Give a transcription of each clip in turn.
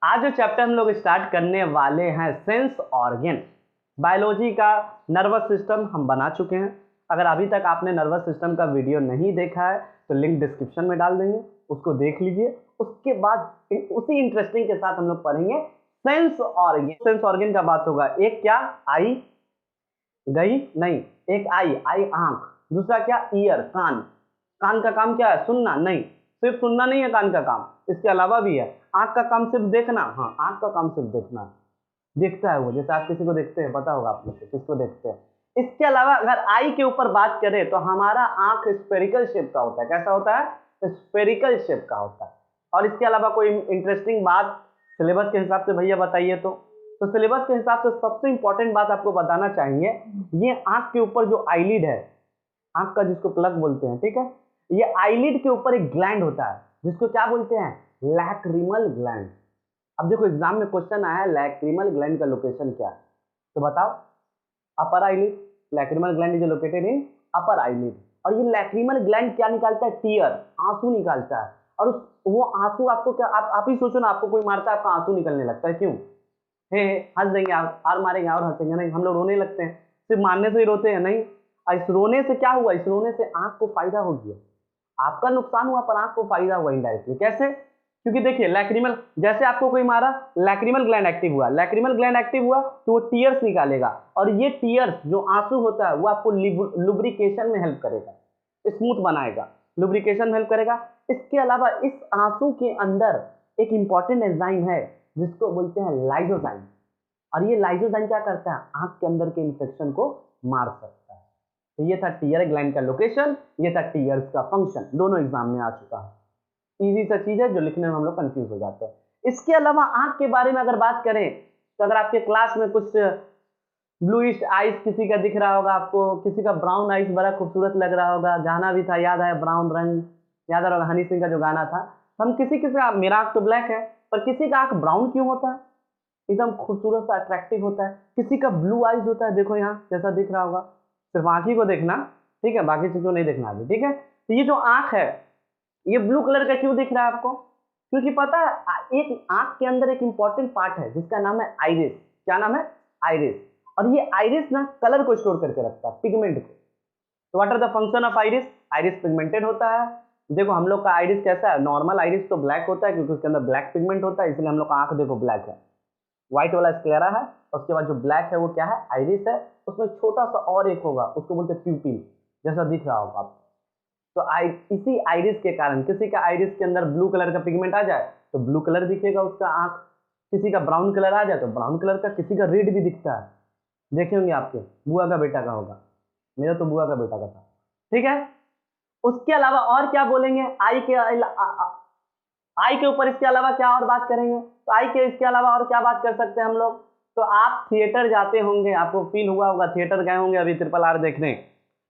आज जो चैप्टर हम लोग स्टार्ट करने वाले हैं सेंस ऑर्गन, बायोलॉजी का नर्वस सिस्टम हम बना चुके हैं। अगर अभी तक आपने नर्वस सिस्टम का वीडियो नहीं देखा है तो लिंक डिस्क्रिप्शन में डाल देंगे, उसको देख लीजिए। उसके बाद उसी इंटरेस्टिंग के साथ हम लोग पढ़ेंगे सेंस ऑर्गन। सेंस ऑर्गन का बात होगा, एक क्या आई गई नहीं, एक आई आंख, दूसरा क्या ईयर कान। कान का काम क्या है? सुनना नहीं, सिर्फ सुनना नहीं है कान का काम, इसके अलावा भी है। आंख का काम सिर्फ देखना, हाँ आंख का काम सिर्फ देखना, दिखता है वो, जैसे आप किसी को देखते हैं, पता होगा आप लोग को किसको देखते हैं। इसके अलावा अगर आई के ऊपर बात करें तो हमारा आंख स्फेरिकल शेप का होता है। कैसा होता है? स्फेरिकल शेप का होता है। और इसके अलावा कोई इंटरेस्टिंग बात सिलेबस के हिसाब से भैया बताइए तो सिलेबस के हिसाब से सबसे इंपॉर्टेंट बात आपको बताना चाहेंगे, ये आंख के ऊपर जो आईलिड है, आंख का जिसको प्लग बोलते हैं, ठीक है, ये आईलिड के ऊपर एक ग्लैंड होता है जिसको क्या बोलते हैं? Lacrimal gland. अब देखो एग्जाम में क्वेश्चन आया है लैक्रिमल ग्लैंड का लोकेशन क्या है, तो बताओ। Upper eyelid, lacrimal gland is located in upper eyelid. और ये लैक्रिमल ग्लैंड क्या निकालता है? टीयर, आंसू निकालता है। और वो आंसू आपको क्या, आप ही सोचो ना, आपको कोई मारता है, आपका आंसू निकलने लगता है, क्यों? हे हंस देंगे आप, और मारेंगे और हंसेंगे, नहीं हम लोग रोने लगते हैं। सिर्फ मारने से ही रोते हैं? नहीं। इस रोने से क्या हुआ? इस रोने से आंख को फायदा हो गया, आपका नुकसान हुआ पर आंख को फायदा हुआ इनडायरेक्टली। कैसे? क्योंकि देखिए लैक्रिमल, जैसे आपको कोई मारा, लैक्रिमल ग्लैंड एक्टिव हुआ, लैक्रिमल ग्लैंड एक्टिव हुआ तो वो टीयर्स निकालेगा, और ये टीयर्स जो आंसू होता है वो आपको लुब्रिकेशन में हेल्प करेगा, स्मूथ बनाएगा, लुब्रिकेशन में हेल्प करेगा। इसके अलावा इस आंसू के अंदर एक इंपॉर्टेंट एंजाइम है जिसको बोलते हैं लाइसोजाइम, और ये लाइसोजाइम क्या करता है? आंख के अंदर के इंफेक्शन को मार सकता है। तो ये था टीयर ग्लैंड का लोकेशन, ये था टीयर्स का फंक्शन, दोनों एग्जाम में आ चुका है। इजी सा चीज है जो लिखने में हम लोग कंफ्यूज हो जाते हैं। इसके अलावा आंख के बारे में अगर बात करें तो अगर आपके क्लास में कुछ ब्लूइश आइज किसी का दिख रहा होगा आपको, किसी का ब्राउन आइज बड़ा खूबसूरत लग रहा होगा, गाना भी था याद है, ब्राउन रंग, याद होगा हनी सिंह का जो गाना था। हम किसी का, मेरा आंख तो ब्लैक है पर किसी का आंख ब्राउन क्यों होता है? एकदम खूबसूरत सा अट्रैक्टिव होता है। किसी का ब्लू आइज होता है, देखो यहाँ जैसा दिख रहा होगा, सिर्फ आंख ही को देखना, ठीक है, बाकी चीजों नहीं देखना अभी, ठीक है। तो ये जो आंख है ये ब्लू कलर का क्यों दिख रहा है आपको? क्योंकि पता है एक आंख के अंदर एक इंपॉर्टेंट पार्ट है जिसका नाम है आइरिस। क्या नाम है? आइरिस। और ये आइरिस ना कलर को स्टोर करके रखता है, पिगमेंट को। तो what are the function of iris? Iris pigmented होता है। देखो हम लोग का आइरिस कैसा है? नॉर्मल आइरिस तो ब्लैक होता है क्योंकि उसके अंदर ब्लैक पिगमेंट होता है, इसलिए हम लोग का आंख देखो ब्लैक है। व्हाइट वाला स्क्लेरा है, उसके बाद जो ब्लैक है वो क्या है? आइरिस है। उसमें छोटा सा और एक होगा, उसको बोलते हैं प्यूपिल, जैसा दिख रहा होगा आपको। तो इसी आइरिस के कारण, किसी का आइरिस के अंदर ब्लू कलर का पिगमेंट आ जाए तो ब्लू कलर दिखेगा उसका आंख, किसी का ब्राउन कलर आ जाए तो ब्राउन कलर का, किसी का रेड भी दिखता है, देखे होंगे आपके, बुआ का बेटा का होगा, मेरा तो बुआ का बेटा का था, ठीक है। उसके अलावा और क्या बोलेंगे? आई के ऊपर इसके अलावा क्या और बात करेंगे? तो आई के इसके अलावा और क्या बात कर सकते हैं हम लोग? तो आप थिएटर जाते होंगे, आपको फील हुआ होगा, थिएटर गए होंगे अभी RRR देखने,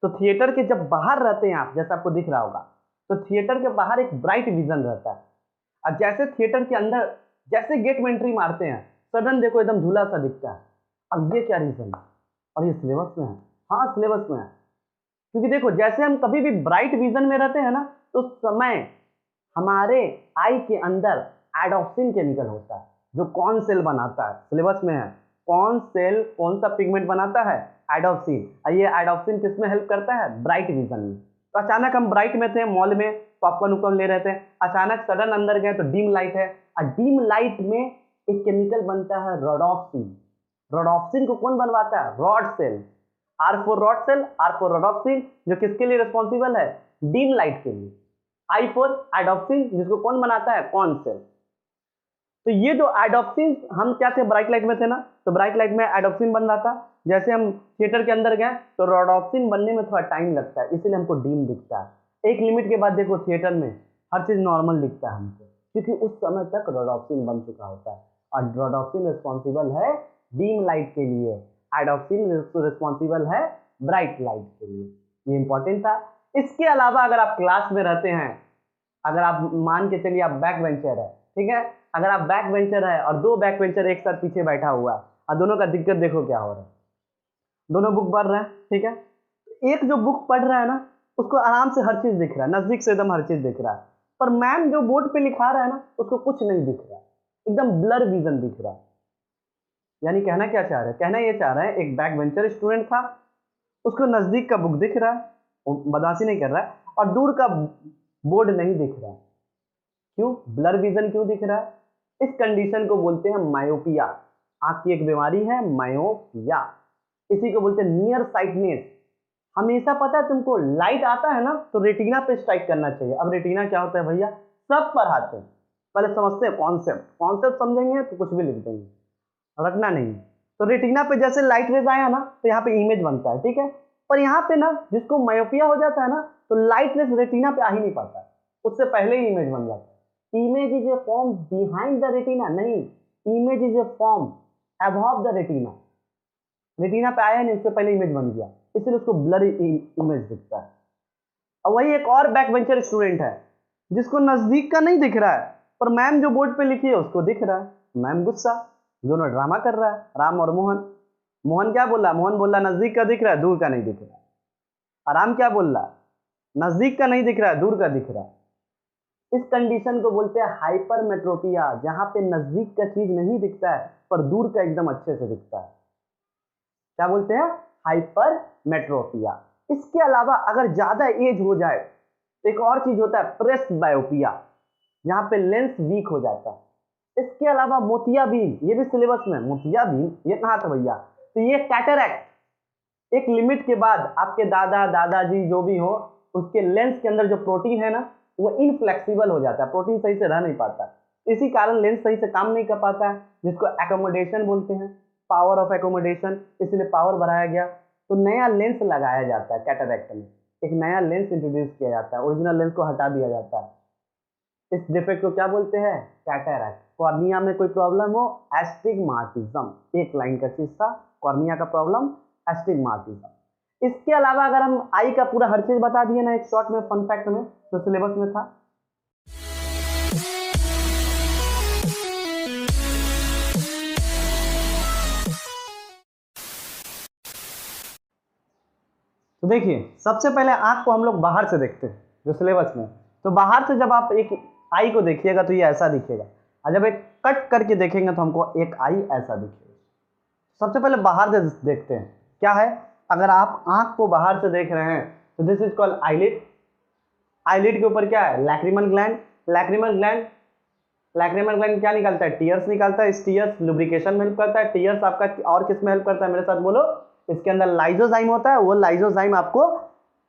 तो थिएटर के जब बाहर रहते हैं आप, जैसा आपको दिख रहा होगा, तो थिएटर के बाहर एक ब्राइट विजन रहता है, और जैसे थिएटर के अंदर जैसे गेट में एंट्री मारते हैं, सडन देखो एकदम धुला सा दिखता है। अब ये क्या रीजन है? और ये सिलेबस में है, हाँ सिलेबस में है। क्योंकि देखो जैसे हम कभी भी ब्राइट विजन में रहते हैं ना, तो उस समय हमारे आई के अंदर एडॉक्सिन केमिकल होता है जो कौन सेल बनाता है, सिलेबस में है। कौन सेल कौन सा पिगमेंट बनाता है? एडॉक्सिन। ये एडॉक्सिन किस में हेल्प करता है? ब्राइट विजन में। तो अचानक हम ब्राइट में थे, मॉल में पॉपकॉर्न उपकॉर्न ले रहे थे, अचानक सडन अंदर गए तो डीम लाइट है, और डीम लाइट में एक केमिकल बनता है रोडोप्सिन। रोडोप्सिन को कौन बनवाता है? Rod cell. R for rod cell, R for rhodopsin, जो किसके लिए रिस्पॉन्सिबल है? डीम लाइट के लिए। आई फॉर एडॉप्सिन, जिसको कौन बनाता है? कौन सेल। तो ये जो एडॉप्सिन, हम क्या थे? ब्राइट लाइट में थे ना, तो ब्राइट लाइट में एडॉप्सिन बन रहा था, जैसे हम थिएटर के अंदर गए तो रोडोप्सिन बनने में थोड़ा टाइम लगता है, इसलिए हमको डीम दिखता है। एक लिमिट के बाद देखो थिएटर में हर चीज नॉर्मल दिखता है हमको, क्योंकि उस समय तक रोडोप्सिन बन चुका होता है। और रोडोप्सिन रिस्पॉन्सिबल है डीम लाइट के लिए, एडॉप्सिन रिस्पॉन्सिबल है ब्राइट लाइट के लिए। ये इंपॉर्टेंट था। इसके अलावा अगर आप क्लास में रहते हैं, अगर आप मान के चलिए आप बैक बेंचर है, ठीक है, अगर आप बैक बेंचर है और दो बैक बेंचर एक साथ पीछे बैठा हुआ है, और दोनों का दिक्कत देखो क्या हो रहा है, दोनों बुक पढ़ रहे हैं, ठीक है, एक जो बुक पढ़ रहा है ना उसको आराम से हर चीज दिख रहा है, नजदीक से एकदम हर चीज दिख रहा है, पर मैम जो बोर्ड पे लिखा रहा है ना उसको कुछ नहीं दिख रहा है। एकदम ब्लर विजन दिख रहा है। यानी कहना क्या चाह रहे हैं, कहना ये चाह रहे हैं एक बैक बेंचर स्टूडेंट था, उसको नजदीक का बुक दिख रहा है, वो बदमाशी नहीं कर रहा है, और दूर का बोर्ड नहीं दिख रहा है। क्यों ब्लर विजन क्यों दिख रहा है? इस कंडीशन को बोलते हैं मायोपिया। आंख की एक बीमारी है मायोपिया, इसी को बोलते हैं नियर साइटनेस। हमेशा पता है तुमको, लाइट आता है ना तो रेटिना पे स्ट्राइक करना चाहिए। अब रेटिना क्या होता है भैया, सब पढ़ाते हैं, पहले समझते हैं कॉन्सेप्ट, कॉन्सेप्ट समझेंगे तो कुछ भी लिख देंगे, रटना नहीं। तो रेटिना पे जैसे लाइट रेज आया ना तो यहाँ पे इमेज बनता है, ठीक है। पर यहाँ पे ना जिसको मायोपिया हो जाता है ना तो लाइट रेज रेटिना पे आ ही नहीं पाता, उससे पहले ही इमेज बन जाता है। Image is a form behind the retina, नहीं, image is a form above the retina. Retina पे आया नहीं, उससे पहले इमेज बन गया, इसलिए उसको ब्लर इमेज दिखता है। और वही एक और बैक बेंचर स्टूडेंट है जिसको नजदीक का नहीं दिख रहा है, पर मैम जो बोर्ड पे लिखी है उसको दिख रहा है। मैम गुस्सा, दोनों ड्रामा कर रहा है, राम और मोहन। मोहन क्या बोला, मोहन बोला नजदीक का दिख रहा है, दूर का नहीं दिख रहा है। और राम क्या बोल रहा है, नजदीक का नहीं दिख रहा है, दूर का दिख रहा है। इस कंडीशन को बोलते हैं हाइपरमेट्रोपिया, जहां पे नजदीक का चीज नहीं दिखता है पर दूर का एकदम अच्छे से दिखता है। क्या बोलते हैं, हाइपरमेट्रोपिया। इसके अलावा अगर ज्यादा एज हो जाए तो एक और चीज होता है प्रेस बायोपिया, जहां पे लेंस वीक हो जाता है। इसके अलावा मोतियाबिंद, ये भी सिलेबस में, मोतियाबिंद ये कहाँ था भैया, तो ये कैटरैक्ट। एक लिमिट के बाद आपके दादा दादाजी जो भी हो, उसके लेंस के अंदर जो प्रोटीन है ना वो इनफ्लेक्सिबल हो जाता है, प्रोटीन सही से रह नहीं पाता, इसी कारण लेंस सही से काम नहीं कर पाता है, जिसको एकोमोडेशन बोलते हैं, पावर ऑफ एकोमोडेशन, इसलिए पावर बढ़ाया गया। तो नया लेंस लगाया जाता है कैटरैक्ट में, एक नया लेंस इंट्रोड्यूस किया जाता है, ओरिजिनल लेंस को हटा दिया जाता है। इस डिफेक्ट को क्या बोलते हैं, कैटरैक्ट। कॉर्निया में कोई प्रॉब्लम हो, एस्टिग्माटिज्म, एक लाइन का चीज था, कॉर्निया का प्रॉब्लम एस्टिग्माटिज्म। इसके अलावा अगर हम आई का पूरा हर चीज बता दिए ना एक शॉर्ट में, फन फैक्ट में, तो सिलेबस में था। तो देखिए सबसे पहले आंख को हम लोग बाहर से देखते हैं जो सिलेबस में, तो बाहर से जब आप एक आई को देखिएगा तो ये ऐसा दिखेगा, और जब एक कट करके देखेंगे तो हमको एक आई ऐसा दिखेगा। सबसे पहले बाहर से देखते हैं क्या है। अगर आप आंख को बाहर से देख रहे हैं तो this is called eyelid. Eyelid के ऊपर क्या है, लैक्रिमल ग्लैंड। लैक्रिमल ग्लैंड क्या निकालता है, टीयर्स निकालता है। इस टीयर्स लुब्रिकेशन में हेल्प करता है। टीयर्स आपका और किस में हेल्प करता है, मेरे साथ बोलो, इसके अंदर लाइजोजाइम होता है, वो लाइजोजाइम आपको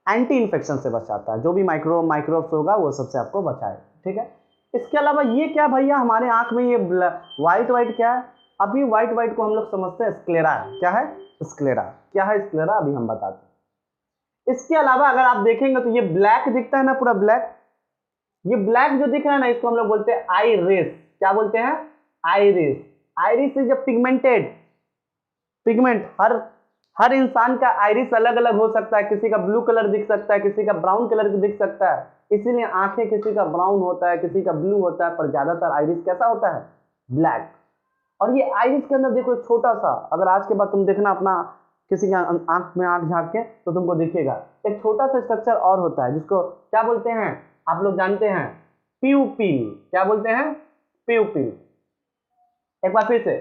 एंटी इन्फेक्शन से बचाता है, जो भी माइक्रोब्स होगा वो सबसे आपको बचाए, ठीक है। इसके अलावा ये क्या भैया, हमारे आंख में ये व्हाइट क्या है, अभी व्हाइट को हम लोग समझते हैं स्क्लेरा। क्या है स्क्लेरा, क्या है स्क्लेरा, अभी हम बताते हैं। इसके अलावा अगर आप देखेंगे तो ये ब्लैक दिखता है ना, पूरा ब्लैक, ये ब्लैक जो दिख रहा है ना इसको हम लोग बोलते हैं आइरिस। क्या बोलते हैं, iris. Iris is a pigmented pigment. हर इंसान का आइरिस अलग अलग हो सकता है, किसी का ब्लू कलर दिख सकता है, किसी का ब्राउन कलर दिख सकता है, इसीलिए आंखें किसी का ब्राउन होता है, किसी का ब्लू होता है, पर ज्यादातर आइरिस कैसा होता है, ब्लैक। और ये आइरिस के अंदर देखो एक छोटा सा, अगर आज के बाद तुम देखना अपना किसी के आंख में आंख झांक के तो तुमको दिखेगा एक छोटा सा स्ट्रक्चर और होता है जिसको क्या बोलते हैं, आप लोग जानते हैं, प्यूपिल। क्या बोलते हैं, प्यूपिल। एक बार फिर से,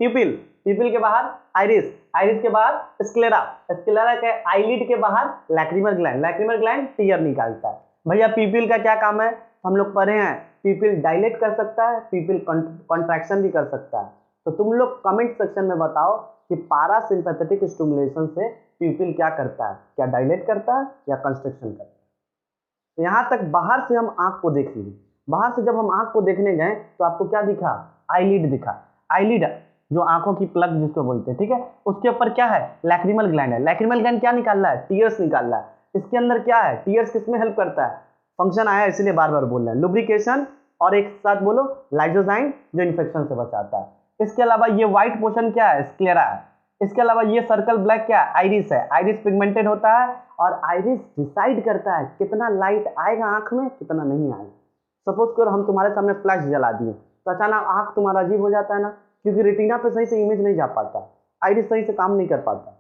प्यूपिल, प्यूपिल के बाहर आइरिस, आइरिस के बाहर स्क्लेरा, स्क्लेरा के आईलिड के बाहर lacrimal gland, lacrimal gland tear निकालता है। भैया प्यूपिल का क्या काम है, हम लोग पढ़े हैं, प्यूपिल डायलेट कर सकता है, प्यूपिल कॉन्ट्रैक्शन भी कर सकता है। तो तुम लोग कमेंट सेक्शन में बताओ कि पारासिम्पैथेटिक स्टिमुलेशन से प्यूपिल क्या करता है, क्या डायलेट करता है या कंस्ट्रक्शन करता है। तो यहाँ तक बाहर से हम आंख को देख लिए। बाहर से जब हम आंख को देखने गए तो आपको क्या दिखा, आईलिड दिखा। आईलिड जो आंखों की प्लग जिसको बोलते हैं, ठीक है, उसके ऊपर क्या है, लैक्रिमल ग्लैंड है। लैक्रिमल ग्लैंड क्या निकाल रहा है, टीयर्स निकाल रहा है। इसके अंदर क्या है, टीयर्स किसमें हेल्प करता है, फंक्शन आया इसलिए बार बार बोल रहे हैं, लुब्रिकेशन, और एक साथ बोलो लाइजोजाइम जो इन्फेक्शन से बचाता है। इसके अलावा ये व्हाइट पोर्शन क्या है, स्क्लेरा है। इसके अलावा ये सर्कल ब्लैक क्या है, आइरिस है। आइरिस पिगमेंटेड होता है और आइरिस डिसाइड करता है कितना लाइट आएगा आंख में, कितना नहीं आएगा। सपोज करो हम तुम्हारे सामने फ्लैश जला दिए तो अचानक आंख तुम्हारा अजीब हो जाता है ना, क्योंकि रेटिना पे सही से इमेज नहीं जा पाता, आइरिस सही से काम नहीं कर पाता।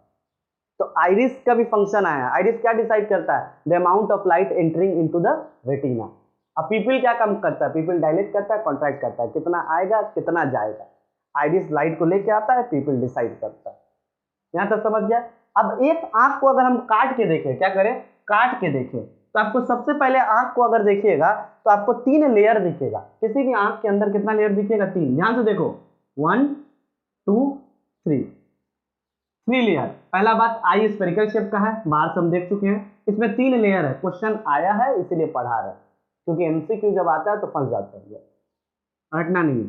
तो आइरिस का भी फंक्शन आया। आइरिस क्या डिसाइड करता है, the amount of light entering into the retina. अब पीपल क्या काम करता है, पीपल डायलेट करता है, कॉन्ट्रैक्ट करता है, कितना आएगा कितना जाएगा, आईरिस लाइट को लेके आता है, पीपल डिसाइड करता है। यहाँ तक समझ गया। अब एक आंख को अगर हम काट के देखें, क्या करें, काट के देखें, तो आपको सबसे पहले आंख को अगर देखिएगा तो आपको 3 लेयर दिखेगा। किसी भी आंख के अंदर कितना लेयर दिखेगा, 3। ध्यान से देखो, 1 2 3 लेयर। पहला बात, आई स्फेरिकल शेप का है, बाहर से हम देख चुके हैं। इसमें 3 लेयर है, क्वेश्चन आया है इसीलिए पढ़ा रहे हैं, क्योंकि एमसीक्यू जब आता है तो फंस जाता है, हटना नहीं है।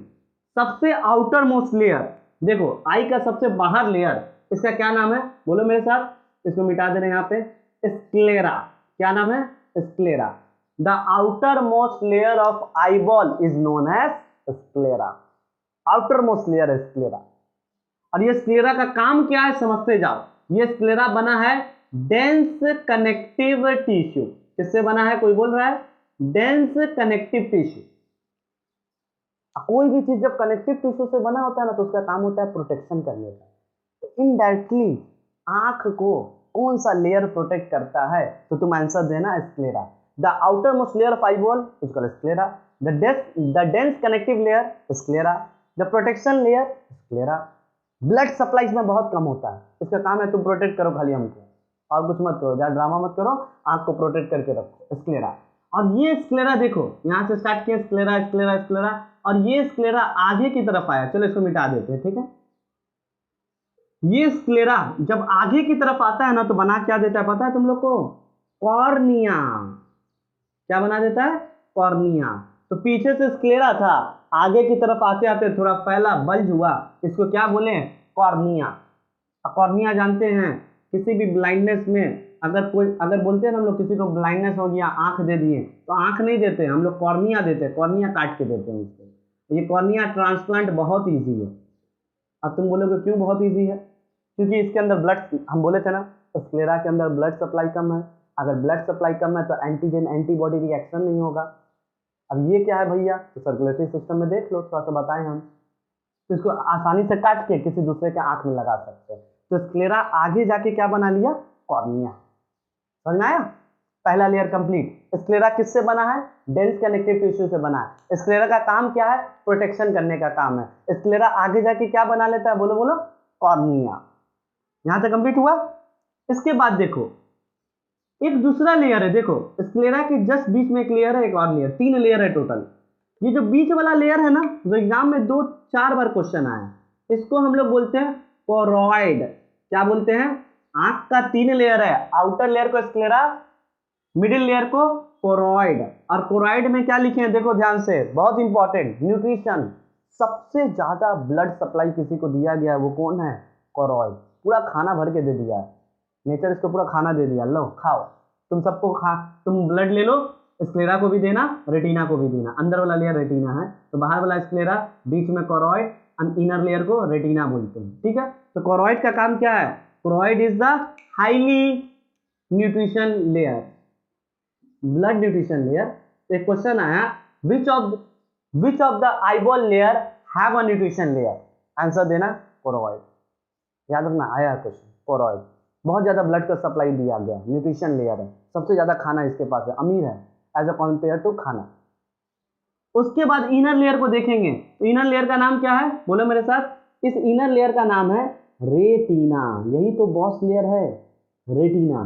सबसे आउटर मोस्ट लेयर, देखो आई का सबसे बाहर लेयर, इसका क्या नाम है, बोलो मेरे साथ, इसको मिटा दे रहे हैं यहाँ पे, स्क्लेरा। क्या नाम है, sclera. The outer most layer of eyeball is known as sclera. Outer most layer है स्क्लेरा। और ये स्क्लेरा का काम क्या है समझते जाओ। ये स्क्लेरा बना है डेंस कनेक्टिव टिश्यू। किससे बना है, कोई बोल रहा है, डेंस कनेक्टिव टिश्यू। कोई भी चीज जब कनेक्टिव टिश्यू से बना होता है ना तो उसका काम होता है प्रोटेक्शन करने का। तो इनडायरेक्टली आंख को कौन सा लेयर प्रोटेक्ट करता है, तो तुम आंसर देना sclera. The outer most layer of eyeball is called sclera, the dense connective layer sclera, the protection layer sclera. Blood supply में बहुत कम होता है, इसका काम है तुम प्रोटेक्ट करो खाली हमको, और कुछ मत करो, ज्यादा ड्रामा मत करो, आंख को प्रोटेक्ट करके रखो, स्क्लेरा। और ये स्क्लेरा देखो, यहाँ से स्टार्ट किया स्क्लेरा स्क्लेरा स्क्लेरा, और ये स्क्लेरा आगे की तरफ आया। चलो इसको मिटा देते हैं, ठीक है। ये स्क्लेरा जब आगे की तरफ आता है ना तो बना क्या देता है पता है तुम लोग को, कॉर्निया। क्या बना देता है, कॉर्निया। तो पीछे से स्क्लेरा था, आगे की तरफ आते आते थोड़ा फैला, बल्ज हुआ, इसको क्या बोले, कॉर्निया। कॉर्निया जानते हैं, किसी भी ब्लाइंडनेस में अगर बोलते हैं ना हम लोग किसी को ब्लाइंडनेस हो गया, आंख दे दिए, तो आंख नहीं देते हम लोग, कॉर्निया देते हैं, कॉर्निया काट के देते हैं उसको। ये कॉर्निया ट्रांसप्लांट बहुत ईजी है। अब तुम बोलोगे क्यों बहुत ईजी है, क्योंकि इसके अंदर ब्लड, हम बोले थे ना स्क्लेरा के अंदर ब्लड सप्लाई कम है। अगर ब्लड सप्लाई कम है तो एंटीजन एंटीबॉडी रिएक्शन नहीं होगा। अब ये क्या है भैया, तो सर्कुलेटरी सिस्टम में देख लो, थोड़ा सा बताएं हम, तो इसको आसानी से काट के किसी दूसरे के आंख में लगा सकते हैं। तो स्क्लेरा आगे जाके क्या बना लिया, कॉर्निया। समझ में आया, पहला लेयर कंप्लीट। स्क्लेरा किससे बना है, डेंस कनेक्टिव टिश्यू से बना है। स्क्लेरा का काम क्या है, प्रोटेक्शन करने का काम है। स्क्लेरा आगे जाके क्या बना लेता है, बोलो बोलो, कॉर्निया। यहां तक कंप्लीट हुआ। इसके बाद देखो एक दूसरा लेयर है, देखो स्क्लेरा के जस्ट बीच में एक लेयर है, एक और लेयर, 3 लेयर है टोटल। ये जो बीच वाला लेयर है ना, जो एग्जाम में 2-4 बार क्वेश्चन आया, इसको हम लोग बोलते हैं कोरॉइड। क्या बोलते हैं, आंख का 3 लेयर है, आउटर लेयर को स्क्लेरा, मिडिल लेयर को कोरॉइड। और कोरॉइड में क्या लिखे हैं, देखो ध्यान से, बहुत इंपॉर्टेंट, न्यूट्रिशन। सबसे ज्यादा ब्लड सप्लाई किसी को दिया गया है वो कौन है, कोरॉइड। पूरा खाना भर के दे दिया है नेचर, इसको पूरा खाना दे दिया, लो खाओ तुम सबको, तुम ब्लड ले लो, स्क्लेरा को भी देना, रेटिना को भी देना। अंदर वाला लेयर रेटिना है, तो बाहर वाला स्क्लेरा, बीच में कोरॉइड, इनर लेयर को रेटिना बोलते हैं, ठीक है। तो कोरॉइड का काम क्या है, choroid is the highly nutrition layer, blood nutrition layer. एक क्वेश्चन आया, which of the eyeball layer have a nutrition layer, answer देना कोरॉइड। याद रखना, आया क्वेश्चन, कोरॉइड। बहुत ज्यादा ब्लड का सप्लाई दिया गया, न्यूट्रिशन लेयर है, सबसे ज्यादा खाना इसके पास है, अमीर है एज अ कंपेयर टू खाना। उसके बाद इनर लेयर को देखेंगे, तो इनर लेयर का नाम क्या है, बोलो मेरे साथ, इस इनर लेयर का नाम है रेटिना। यही तो बॉस लेयर है, रेटिना।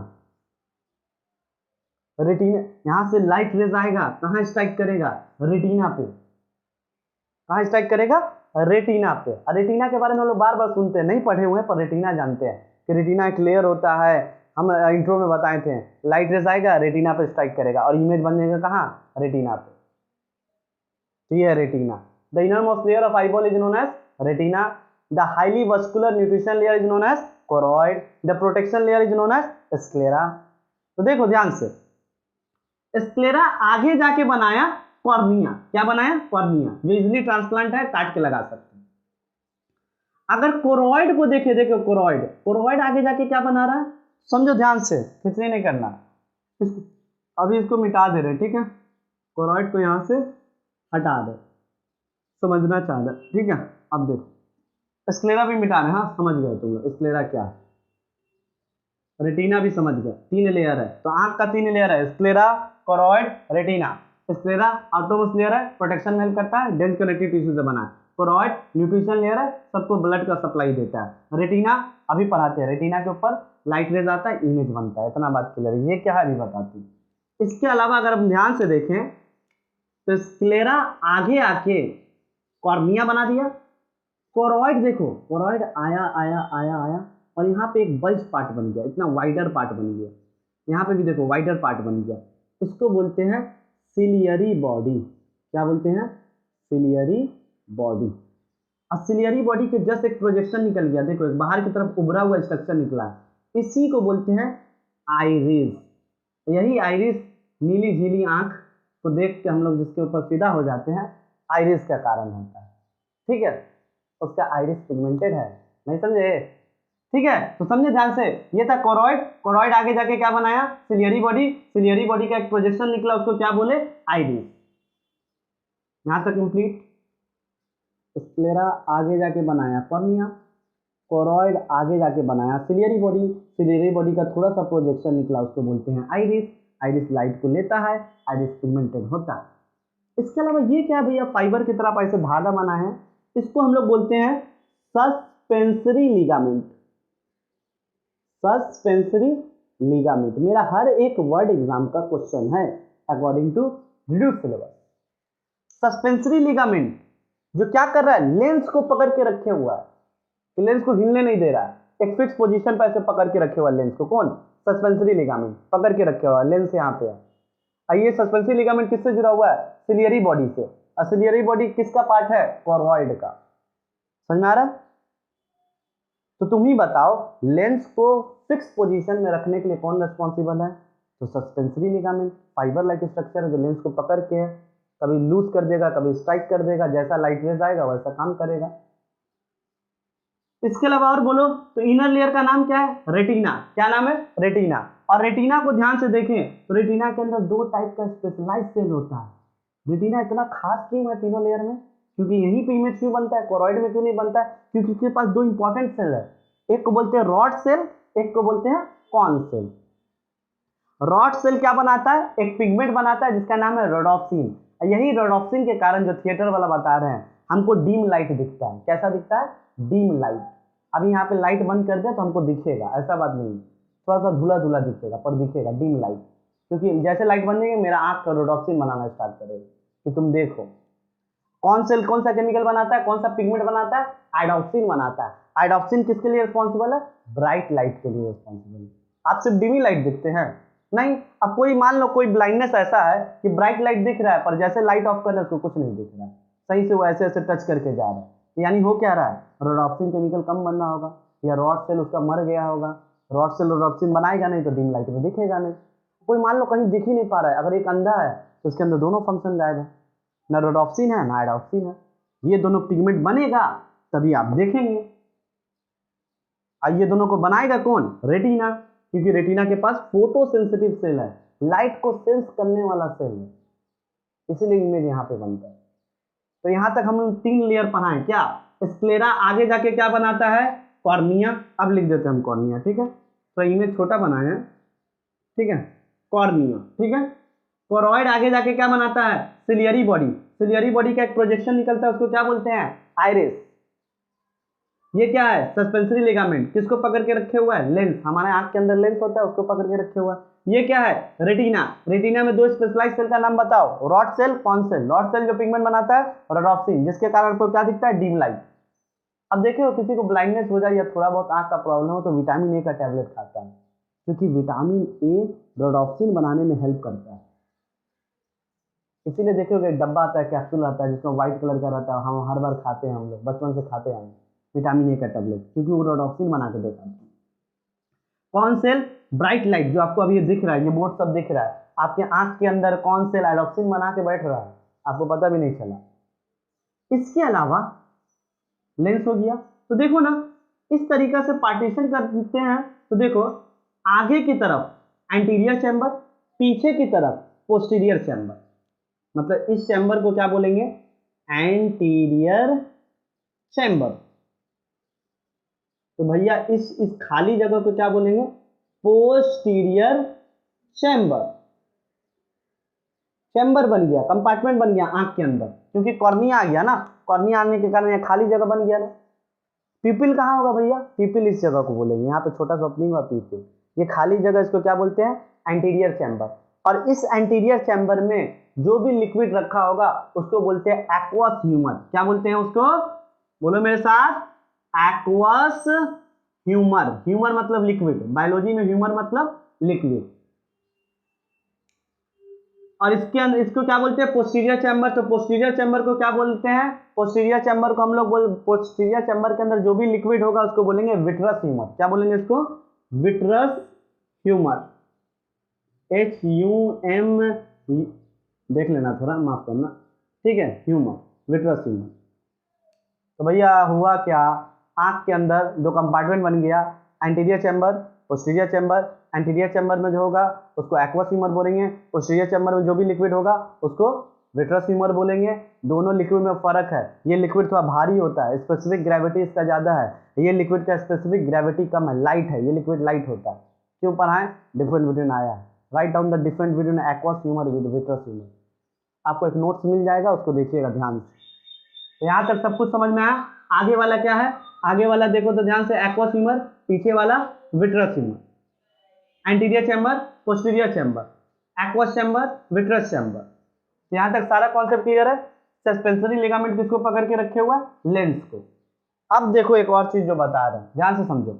रेटिना, यहां से लाइट रेज आएगा, कहां स्ट्राइक करेगा, रेटिना पे। कहां स्ट्राइक करेगा, रेटिना पे। रेटिना के बारे में हम लोग बार बार सुनते हैं, नहीं पढ़े हुए हैं पर रेटिना जानते हैं कि रेटिना एक लेयर होता है, हम इंट्रो में बताए थे। लाइट रेज आएगा, रेटिना पे स्ट्राइक करेगा और इमेज बनेगा कहाँ, रेटिना पे। तो ये है retina. The inner most layer of eyeball is known as retina, the highly vascular nutrition layer is known as choroid, the protection layer is known as sclera. तो देखो ध्यान से, स्क्लेरा आगे जाके बनाया कॉर्निया। क्या बनाया, कॉर्निया, जो इजिली ट्रांसप्लांट है, काट के लगा सकते हैं। अगर कोरॉइड को देखे, देखो कोरॉइड आगे जाके क्या बना रहा है, समझो ध्यान से, खिचड़ी नहीं करना, अभी इसको मिटा दे रहे, ठीक है। कोरॉइड को यहां से हटा दे, समझना चाह रहे, ठीक है। अब देखो स्क्लेरा भी मिटा रहे, हाँ समझ गए तुम लोग स्क्लेरा क्या है, रेटिना भी समझ गए, 3 लेयर है। तो आंख का 3 लेयर है, sclera, choroid, retina. Sclera outermost layer है, प्रोटेक्शन में हेल्प करता है, डेंस कनेक्टिव टिश्यू से बना है। कोरॉइड न्यूट्रिशन लेयर है, सबको ब्लड का सप्लाई देता है। रेटिना अभी पढ़ाते हैं, रेटिना के ऊपर लाइट रेज आता है, इमेज बनता है, इतना बात क्लियर है। ये क्या है अभी बताती हूँ। इसके अलावा अगर हम ध्यान से देखें तो स्क्लेरा आगे आके कॉर्निया बना दिया। कोरॉइड देखो, कोरॉइड आया आया आया आया और यहाँ पे एक बल्ज पार्ट बन गया, इतना वाइडर पार्ट बन गया। यहाँ पे भी देखो वाइडर पार्ट बन गया, इसको बोलते हैं सिलियरी बॉडी। क्या बोलते हैं? Ciliary body. अब सिलियरी बॉडी के जस्ट एक प्रोजेक्शन निकल गया, देखो एक बाहर की तरफ उभरा हुआ स्ट्रक्चर निकला है, इसी को बोलते हैं आइरिस। यही आइरिस, नीली झीली आंख को देख के हम लोग जिसके ऊपर फिदा हो जाते हैं, आइरिस का कारण होता है। ठीक है, उसका आइरिस पिगमेंटेड है, नहीं समझे? ठीक है, तो समझे ध्यान से। ये था कोरॉइड। कोरॉइड आगे जाके क्या बनाया? Ciliary body. सिलियरी बॉडी का एक प्रोजेक्शन निकला, उसको क्या बोले? आइरिस। यहां तक कंप्लीट। स्क्लेरा आगे जाके बनाया कॉर्निया, कोरॉइड आगे जाके बनाया सिलियरी बॉडी। सिलियरी बॉडी का थोड़ा सा प्रोजेक्शन निकला, उसको बोलते हैं आइरिस। आइरिस लाइट को लेता है, आइरिस पिगमेंटेड होता है। इसके अलावा ये क्या भैया, फाइबर की तरफ ऐसे धागा बना है, इसको हम लोग बोलते हैं सस्पेंसरी लिगामेंट। सस्पेंसरी लिगामेंट मेरा हर एक वर्ड एग्जाम का क्वेश्चन है according to reduce syllabus. Suspensory ligament जो क्या कर रहा है, लेंस को पकड़ के रखे हुआ है, लेंस को हिलने नहीं दे रहा है, एक फिक्स पोजीशन पर ऐसे पकड़ के रखे हुआ लेंस को। कौन? सस्पेंसरी लिगामेंट पकड़ के रखे हुआ है, लेंस यहाँ पे है। ये सस्पेंसरी लिगामेंट किससे जुड़ा हुआ है? सिलियरी बॉडी से। और सिलियरी बॉडी किसका पार्ट है? कोरॉइड का। समझ में आ रहा है? तो तुम ही बताओ, लेंस को फिक्स पोजीशन में रखने के लिए कौन रेस्पॉन्सिबल है? तो suspensory ligament. Fibre like structure है जो लेंस को पकड़ के कभी लूज कर देगा, कभी स्ट्राइक कर देगा, जैसा लाइट रेज आएगा वैसा काम करेगा। इसके अलावा और बोलो तो इनर लेयर का नाम क्या है? रेटिना। क्या नाम है? रेटिना। और रेटिना को ध्यान से देखें तो रेटिना के अंदर दो टाइप का स्पेशलाइज सेल होता है। रेटिना इतना खास क्यों है तीनों लेयर में? क्योंकि यहीं पे इमेज क्यों बनता है, कोरॉइड में क्यों नहीं बनता है? क्योंकि इसके पास दो इंपॉर्टेंट सेल है, एक को बोलते हैं रॉड सेल, एक को बोलते हैं कॉन सेल। रॉड सेल क्या बनाता है? एक पिगमेंट बनाता है जिसका नाम है रोडोप्सिन। यही रोडोप्सिन के कारण जो थिएटर वाला बता रहे हैं, हमको डीम लाइट दिखता है। कैसा दिखता है? Dim light. अभी यहाँ पे लाइट बंद कर दे तो हमको दिखेगा, ऐसा बात नहीं, थोड़ा सा धुला धुला दिखेगा पर दिखेगा, डीम लाइट। क्योंकि जैसे लाइट बंद देंगे मेरा आंख का रोडोप्सिन बनाना स्टार्ट करेगा कि तुम देखो। कौन सेल कौन सा केमिकल बनाता है, कौन सा पिगमेंट बनाता है? आइडोप्सिन बनाता है। आइडोप्सिन किसके लिए रिस्पॉन्सिबल है? ब्राइट लाइट के लिए रिस्पॉन्सिबल है। आप सिर्फ डिमी लाइट दिखते हैं नहीं। अब कोई मान लो कोई ब्लाइंडनेस ऐसा है कि ब्राइट लाइट दिख रहा है पर जैसे लाइट ऑफ कर रहे हैं उसको कुछ नहीं दिख रहा है, सही से वो ऐसे ऐसे टच करके जा रहा है, यानी हो क्या रहा है? रोडोप्सिन केमिकल कम बनना होगा या रॉड सेल उसका मर गया होगा। रॉड सेल रोडोप्सिन बनाएगा नहीं तो डिम लाइट में दिखेगा नहीं। कोई मान लो कहीं दिख ही नहीं पा रहा है, अगर एक अंधा है तो उसके अंदर दोनों फंक्शन जाएगा, ना रोडोप्सिन है ना आइडोप्सिन है। ये दोनों पिगमेंट बनेगा तभी आप देखेंगे। ये दोनों को बनाएगा कौन? रेटिना। क्योंकि रेटिना के पास फोटो सेंसिटिव सेल है, लाइट को सेंस करने वाला सेल है, इसीलिए इमेज यहाँ पे बनता है। तो यहाँ तक हम तीन लेयर पढ़ाएं। क्या? स्क्लेरा आगे जाके क्या बनाता है? कॉर्निया। अब लिख देते हैं हम कॉर्निया, ठीक है, तो इमेज छोटा बनाए हैं, ठीक है, कॉर्निया, ठीक है। कोरॉइड आगे जाके क्या बनाता है? Ciliary body. सिलियरी बॉडी का एक प्रोजेक्शन निकलता है, उसको क्या बोलते हैं? आइरिस। ये क्या है? Suspensory ligament. किसको पकड़ के रखे हुआ है? लेंस। हमारे आंख के अंदर लेंस होता है, उसको पकड़ के रखे हुआ है। ये क्या है? रेटिना। रेटिना में दो स्पेशलाइज्ड सेल का नाम बताओ, रॉड सेल, कौन सेल? रॉड सेल जो पिगमेंट बनाता है रोडोप्सिन, जिसके कारण को क्या दिखता है? Dim light. अब देखिए किसी को ब्लाइंडनेस हो जाए या थोड़ा बहुत आंख का प्रॉब्लम हो तो विटामिन ए का टैबलेट खाता है, क्योंकि विटामिन ए रोडोप्सिन बनाने में हेल्प करता है। इसीलिए देखिए एक डब्बा आता है, कैप्सूल आता है जिसमें व्हाइट कलर का रहता है, हम हर बार खाते हैं, हम लोग बचपन से खाते हैं विटामिन ए का टैबलेट, क्योंकि वो रोडोप्सिन बना के देता है। कौन सेल? ब्राइट लाइट, जो आपको अभी ये दिख रहा है, ये बोर्ड सब दिख रहा है, आपके आंख के अंदर कौन सेल आइडोप्सिन बना के बैठ रहा है, आपको पता भी नहीं चला। इसके अलावा लेंस हो गया। तो देखो ना, इस तरीका से पार्टीशन करते हैं। तो देखो आगे की तरफ एंटीरियर चैम्बर, पीछे की तरफ पोस्टीरियर चैम्बर, मतलब इस चैम्बर को क्या बोलेंगे? Anterior chamber. तो भैया इस खाली जगह को क्या बोलेंगे? Posterior chamber. चैम्बर बन गया, कंपार्टमेंट बन गया आंख के अंदर, क्योंकि कॉर्निया आ गया ना, कॉर्निया आने के कारण यहाँ खाली जगह बन गया ना। पीपल कहाँ होगा भैया, पीपल इस जगह को बोलेंगे, यहाँ पे छोटा सा ओपनिंग हुआ पीपल, ये खाली जगह इसको क्या बोलते हैं, एंटीरियर चैम्बर। और इस एंटीरियर चैम्बर में जो भी लिक्विड रखा होगा उसको बोलते हैं एक्वस ह्यूमर। क्या बोलते हैं उसको, बोलो मेरे साथ, एक्वस ह्यूमर। ह्यूमर मतलब लिक्विड, बायोलॉजी में ह्यूमर मतलब लिक्विड। और इसके अंदर इसको क्या बोलते हैं, पोस्टीरियर चैम्बर। तो पोस्टीरियर चैम्बर को क्या बोलते हैं, पोस्टीरियर चैम्बर को हम लोग पोस्टीरियर चैम्बर के अंदर जो भी लिक्विड होगा उसको बोलेंगे विट्रस ह्यूमर। क्या बोलेंगे इसको, विट्रस ह्यूमर, HUM, देख लेना थोड़ा, माफ करना, ठीक है, ह्यूमर, विट्रस ह्यूमर। तो भैया हुआ क्या, आंख के अंदर दो कंपार्टमेंट बन गया, anterior chamber, posterior chamber. Anterior chamber में जो होगा उसको एक्वस ह्यूमर बोलेंगे, पोस्टीरियर चैम्बर में जो भी लिक्विड होगा उसको विट्रस ह्यूमर बोलेंगे। दोनों लिक्विड में फर्क है, ये लिक्विड थोड़ा भारी होता है, स्पेसिफिक ग्रेविटी इसका ज़्यादा है, ये लिक्विड का स्पेसिफिक ग्रेविटी कम है, लाइट है, ये लिक्विड लाइट होता है। क्यों पढ़ाएं, डिफरेंट बिटवीन आया है, write down the different between aqueous humour with vitreous humour. आपको एक नोट्स मिल जाएगा, उसको देखिएगा ध्यान से। तो यहाँ तक सब कुछ समझ में आया। आगे वाला क्या है, आगे वाला देखो तो ध्यान से, एक्वस ह्यूमर, पीछे वाला vitreous humour. Anterior chamber, posterior chamber, aqueous chamber, vitreous chamber. यहाँ तक सारा कॉन्सेप्ट क्लियर है। सस्पेंसरी लिगामेंट किसको पकड़ के रखे हुआ, लेंस को। अब देखो एक और चीज जो बता रहे हैं, ध्यान से समझो,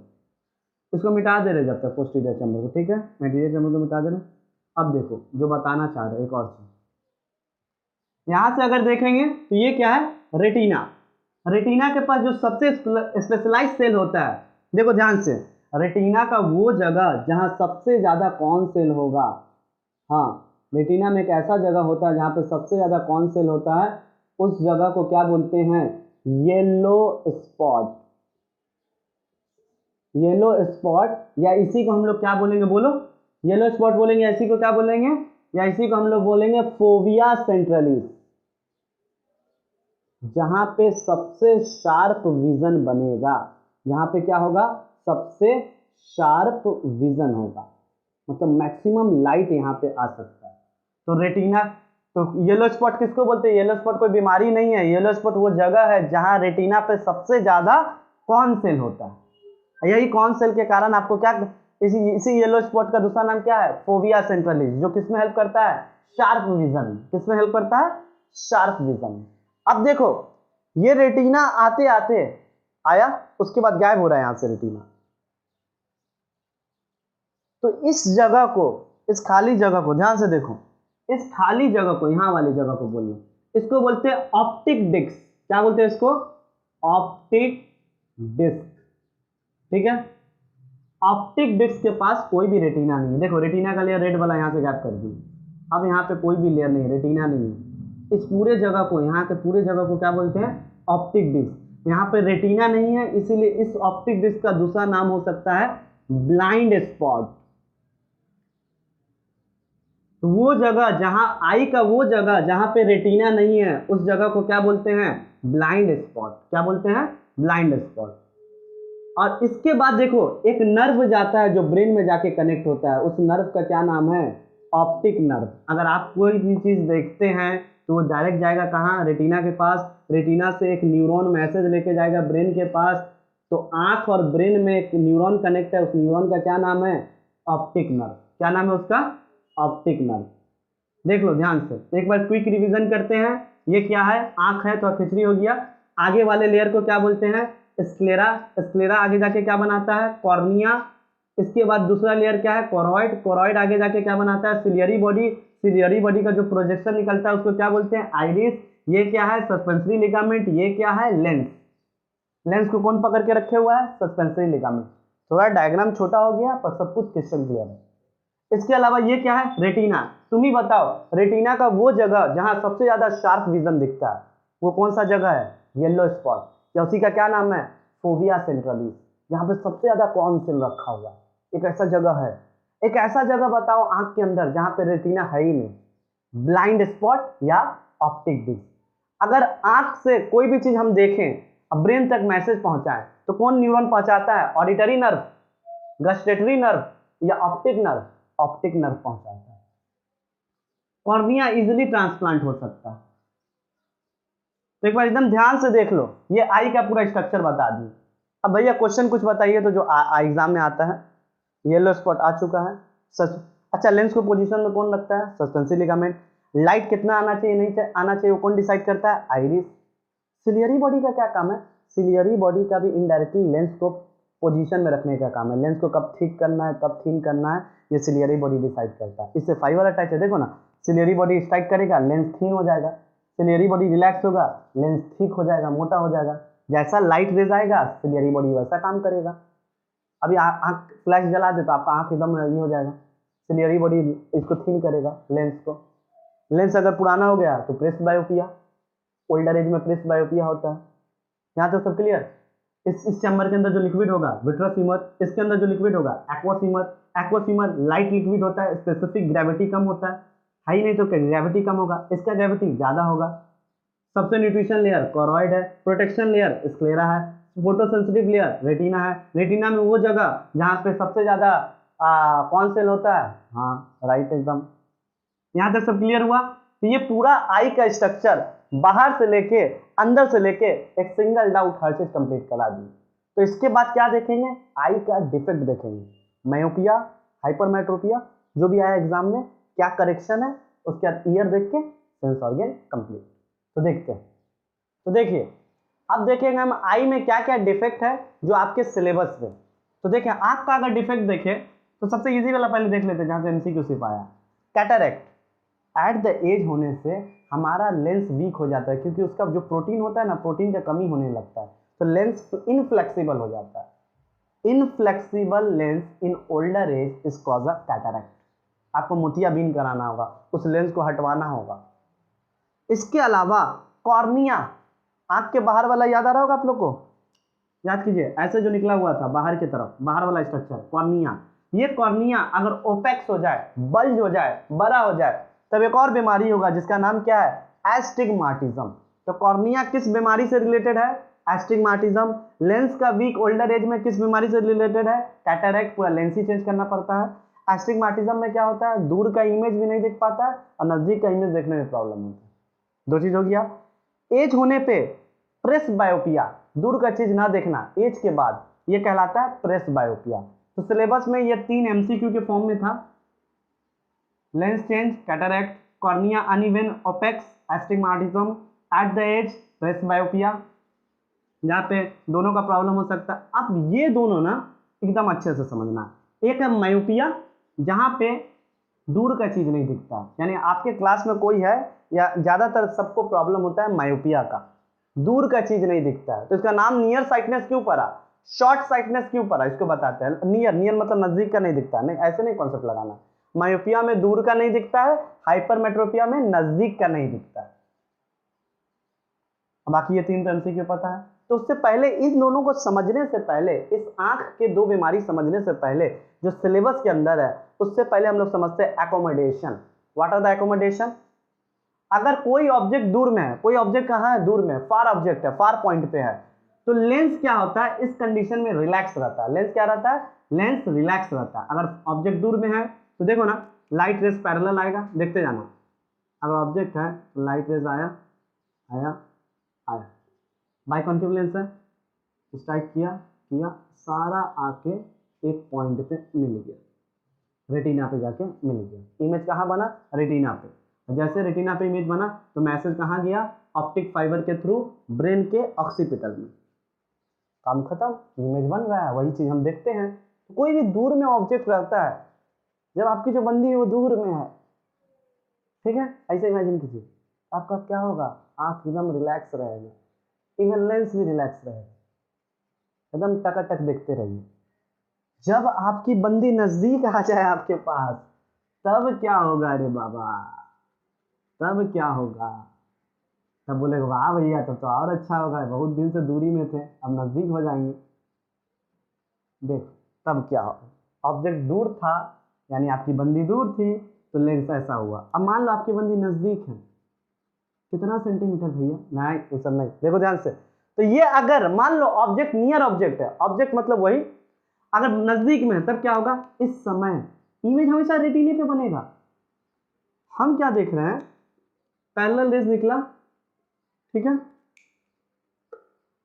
इसको मिटा दे रहे जब तक पोस्टीरियर चैम्बर को, ठीक है, एंटीरियर चैम्बर को मिटा दे रहे। अब देखो जो बताना चाह रहे एक और चीज, यहां से अगर देखेंगे तो ये क्या है, रेटिना। रेटिना के पास जो सबसे स्पेशलाइज्ड सेल होता है, देखो ध्यान से, रेटिना का वो जगह जहां सबसे ज्यादा कौन सेल होगा, हाँ, रेटिना में एक ऐसा जगह होता है जहां पे सबसे ज्यादा कौन सेल होता है, उस जगह को क्या बोलते हैं, येलो स्पॉट। येलो स्पॉट, या इसी को हम लोग क्या बोलेंगे, बोलो, येलो स्पॉट बोलेंगे, या इसी को क्या बोलेंगे, या इसी को हम लोग बोलेंगे फोविया सेंट्रलिस। जहां पे सबसे शार्प विजन बनेगा, जहां पे क्या होगा, सबसे शार्प विजन होगा, मतलब मैक्सिमम लाइट यहाँ पे आ सकता है। तो रेटिना, तो येलो स्पॉट किसको बोलते हैं, येलो स्पॉट कोई बीमारी नहीं है, येलो स्पॉट वो जगह है जहां रेटिना पे सबसे ज्यादा कॉन सेल होता है। यही कॉन सेल के कारण आपको क्या, इसी येलो स्पॉट का दूसरा नाम क्या है, फोविया सेंट्रलिस, जो किसमें हेल्प करता है, शार्प विजन। किसमें हेल्प करता है, शार्प विजन। अब देखो ये रेटिना आते आते आया, उसके बाद गायब हो रहा है यहां से रेटिना। तो इस जगह को, इस खाली जगह को ध्यान से देखो, इस खाली जगह को, यहां वाली जगह को बोलिए, इसको बोलते हैं ऑप्टिक डिस्क। क्या बोलते हैं इसको, ऑप्टिक डिस्क, ठीक है। ऑप्टिक डिस्क के पास कोई भी रेटिना नहीं है। देखो रेटिना का लेयर रेड वाला यहां से गायब कर दिया, अब यहाँ पे कोई भी लेयर नहीं है, रेटिना नहीं है। इस पूरे जगह को, यहाँ के पूरे जगह को क्या बोलते हैं, ऑप्टिक डिस्क। यहाँ पे रेटिना नहीं है, इसीलिए इस ऑप्टिक डिस्क का दूसरा नाम हो सकता है ब्लाइंड स्पॉट। तो वो जगह जहां आई का, वो जगह जहां पे रेटिना नहीं है, उस जगह को क्या बोलते हैं, ब्लाइंड स्पॉट। क्या बोलते हैं, ब्लाइंड स्पॉट। और इसके बाद देखो एक नर्व जाता है जो ब्रेन में जाके कनेक्ट होता है, उस नर्व का क्या नाम है, ऑप्टिक नर्व। अगर आप कोई भी चीज देखते हैं तो वो डायरेक्ट जाएगा कहाँ, रेटिना के पास, रेटिना से एक न्यूरॉन मैसेज लेके जाएगा ब्रेन के पास। तो आंख और ब्रेन में एक न्यूरॉन कनेक्ट है, उस न्यूरॉन का क्या नाम है, ऑप्टिक नर्व। क्या नाम है उसका, ऑप्टिक नर्व। देख लो ध्यान से, एक बार क्विक रिवीजन करते हैं। ये क्या है, आंख है तो खिचड़ी हो गया। आगे वाले लेयर को क्या बोलते हैं, स्क्लेरा। स्क्लेरा आगे जाके क्या बनाता है, कॉर्निया। इसके बाद दूसरा लेयर क्या है, कोरॉइड। कोरॉइड आगे जाके क्या बनाता है, सिलियरी बॉडी। सिलियरी बॉडी का जो प्रोजेक्शन निकलता है उसको क्या बोलते हैं, आइरिस। ये क्या है, सस्पेंसरी लिगामेंट। ये क्या है, लेंस। लेंस को कौन पकड़ के रखे हुआ है, सस्पेंसरी लिगामेंट। थोड़ा डायग्राम छोटा हो गया पर सब कुछ क्रिस्टल क्लियर है। इसके अलावा ये क्या है, रेटिना। तुम ही बताओ, रेटिना का वो जगह जहां सबसे ज्यादा शार्प विजन दिखता है वो कौन सा जगह है, येलो स्पॉट, या उसी का क्या नाम है, फोविया सेंट्रलिस। जहां पे सबसे ज्यादा कॉन सेल रखा हुआ है, एक ऐसा जगह है। एक ऐसा जगह बताओ आंख के अंदर जहां पे रेटिना है ही नहीं, ब्लाइंड स्पॉट या ऑप्टिक डिस्क। अगर आंख से कोई भी चीज हम देखें, अब ब्रेन तक मैसेज पहुंचाएं, तो कौन न्यूरॉन पहुंचाता है, ऑडिटरी नर्व, गस्टेटरी नर्व या ऑप्टिक नर्व, ऑप्टिक नर्व पहुंचाता है। कॉर्निया इजिली ट्रांसप्लांट हो सकता है। तो एक बार एकदम ध्यान से देख लो, ये आई का पूरा स्ट्रक्चर बता दिए। अब भैया क्वेश्चन कुछ बताइए तो जो एग्जाम में आता है। येलो स्पॉट आ चुका है। अच्छा, लेंस को पोजीशन में कौन रखता है? Suspensive ligament. लाइट कितना आना चाहिए नहीं आना चाहिए वो कौन डिसाइड करता है? आइरिस। सिलियरी बॉडी का क्या काम है? सिलियरी बॉडी का भी इनडायरेक्टली लेंस को पोजीशन में रखने का काम है। लेंस को कब थिक करना है, कब थिन करना है, ये सिलियरी बॉडी डिसाइड करता है। इससे फाइबर अटैच है, देखो ना, सिलियरी बॉडी स्ट्राइक करेगा, लेंस थिन हो जाएगा। सिलियरी बॉडी रिलैक्स होगा, लेंस थिक हो जाएगा, मोटा हो जाएगा। जैसा लाइट रेज आएगा सिलियरी बॉडी वैसा काम करेगा। अभी आँख फ्लैश जला दे तो आपका आँख एकदम ये हो जाएगा, सिलियरी बॉडी इसको थिन करेगा लेंस को। लेंस अगर पुराना हो गया तो प्रेस बायोपिया, ओल्डर एज में प्रेस बायोपिया होता है। यहाँ तो सब क्लियर। इस चैम्बर के अंदर जो लिक्विड होगा विट्रस ह्यूमर, इसके अंदर जो लिक्विड होगा aqueous humour. Aqueous humour light liquid होता है, स्पेसिफिक ग्रेविटी कम होता है। हाई नहीं तो ग्रेविटी कम होगा, इसका ग्रेविटी ज्यादा होगा। सबसे न्यूट्रिशन लेयर कॉरोइड है, प्रोटेक्शन लेयर स्क्लेरा है, फोटोसेंसिटिव लेयर रेटिना है। रेटिना में वो जगह जहाँ पे सबसे ज्यादा कौन सेल होता है? हाँ राइट, एकदम। यहाँ तक सब क्लियर हुआ। तो ये पूरा आई का स्ट्रक्चर बाहर से लेके अंदर से लेके एक सिंगल डाउट हर चीज कंप्लीट करा दी। तो इसके बाद क्या देखेंगे? आई का डिफेक्ट देखेंगे, मायोपिया, हाइपरमेट्रोपिया, जो भी आया एग्जाम में क्या करेक्शन है, उसके बाद ईयर देख के सेंस ऑर्गन कंप्लीट। तो देखते हैं। तो देखिए, अब देखेंगे हम आई में क्या क्या डिफेक्ट है जो आपके सिलेबस में। तो देखिए, आंख का अगर डिफेक्ट देखें तो सबसे इजी वाला पहले देख लेते हैं जहां से एमसीक्यू सिर्फ आया। कैटरैक्ट। एट द एज होने से हमारा लेंस वीक हो जाता है, क्योंकि उसका जो प्रोटीन होता है ना, प्रोटीन का कमी होने लगता है, तो लेंस इनफ्लेक्सिबल हो जाता है। Inflexible lens in older age is cause a cataract. आपको मोतियाबिंद कराना होगा, उस लेंस को हटवाना होगा। इसके अलावा कॉर्निया, आंख के बाहर वाला याद आ रहा होगा आप लोग को, याद कीजिए, ऐसे जो निकला हुआ था बाहर की तरफ, बाहर वाला स्ट्रक्चर कॉर्निया। ये कॉर्निया अगर ओपेक्स हो जाए, बल्ज हो जाए, बड़ा हो जाए, तब एक और बीमारी होगा जिसका नाम क्या है? एस्टिग्माटिज्म। तो कॉर्निया किस बीमारी से रिलेटेड है? एस्टिग्माटिज्म। लेंस का वीक ओल्डर एज में किस बीमारी से रिलेटेड है? कैटरैक्ट। पूरा लेंस ही चेंज करना पड़ता है। एस्टिग्माटिज्म में क्या होता है? दूर का इमेज भी नहीं देख पाता है और नजदीक का इमेज देखने में प्रॉब्लम होता है। दो चीज हो गया। एज होने पे प्रेस बायोपिया, दूर का चीज ना देखना एज के बाद, ये कहलाता है प्रेस बायोपिया। तो सिलेबस में ये 3 एमसीक्यू के फॉर्म में था। Lens change, cataract, cornea uneven opex, astigmatism, at the age presbyopia, जहाँ पे दोनों का प्रॉब्लम हो सकता है। अब ये दोनों ना एकदम अच्छे से समझना। एक है मायोपिया, जहाँ पे दूर का चीज नहीं दिखता, यानी आपके क्लास में कोई है या ज्यादातर सबको प्रॉब्लम होता है मायोपिया का, दूर का चीज नहीं दिखता है। तो इसका नाम नियर साइटनेस क्यों पड़ा, शॉर्ट साइटनेस क्यों पड़ा, इसको बताते हैं। नियर, नियर मतलब नजदीक का नहीं दिखता, नहीं ऐसे नहीं कॉन्सेप्ट लगाना। मायोपिया में दूर का नहीं दिखता है, हाइपरमेट्रोपिया में नजदीक का नहीं दिखता है। बाकी ये 3 एमसीक्यू पता है। तो उससे पहले इन दोनों को समझने से पहले, इस आंख के 2 बीमारी समझने से पहले जो सिलेबस के अंदर है, उससे पहले हम लोग समझते हैं accommodation. What are the accommodation? अगर कोई ऑब्जेक्ट दूर में है, कोई ऑब्जेक्ट कहाँ है? दूर में, फार ऑब्जेक्ट है, फार पॉइंट पे है, तो लेंस क्या होता है? इस कंडीशन में रिलैक्स रहता है। लेंस क्या रहता है? लेंस रिलैक्स रहता है। अगर ऑब्जेक्ट दूर में है तो देखो ना, लाइट रेस पैरेलल आएगा, देखते जाना। अगर ऑब्जेक्ट है तो लाइट रेस आया आया आया, बाइकॉन्केव लेंस है, स्ट्राइक किया किया, सारा आके एक पॉइंट पे मिल गया, रेटिना पे जाके मिल गया। इमेज कहाँ बना? रेटिना पे। जैसे रेटिना पे इमेज बना तो मैसेज कहाँ गया? ऑप्टिक फाइबर के थ्रू ब्रेन के ऑक्सीपिटल में, काम खत्म, इमेज बन रहा है। वही चीज हम देखते हैं। तो कोई भी दूर में ऑब्जेक्ट रहता है, जब आपकी जो बंदी है वो दूर में है, ठीक है, ऐसे इमेजिन कीजिए, आपका क्या होगा? आंख एकदम रिलैक्स रहेगा, इवन लेंस भी रिलैक्स रहेगा, एकदम टकाटक देखते रहिए। जब आपकी बंदी नजदीक आ जाए आपके पास, तब क्या होगा? अरे बाबा, तब क्या होगा? तब बोले वाह भैया, तब तो और अच्छा होगा, बहुत दिन से दूरी में थे, अब नजदीक हो जाएंगे। देख तब क्या होगा? ऑब्जेक्ट दूर था, यानी आपकी बंदी दूर थी, तो लेंस ऐसा हुआ। अब मान लो आपकी बंदी नजदीक है, कितना सेंटीमीटर भैया? नहीं, वो सब नहीं, देखो ध्यान से। तो ये अगर मान लो ऑब्जेक्ट नियर ऑब्जेक्ट है, ऑब्जेक्ट मतलब वही, अगर नजदीक में है तब क्या होगा? इस समय इमेज हमेशा रेटिने पे बनेगा, हम क्या देख रहे हैं, पैरेलल रेज निकला, ठीक है,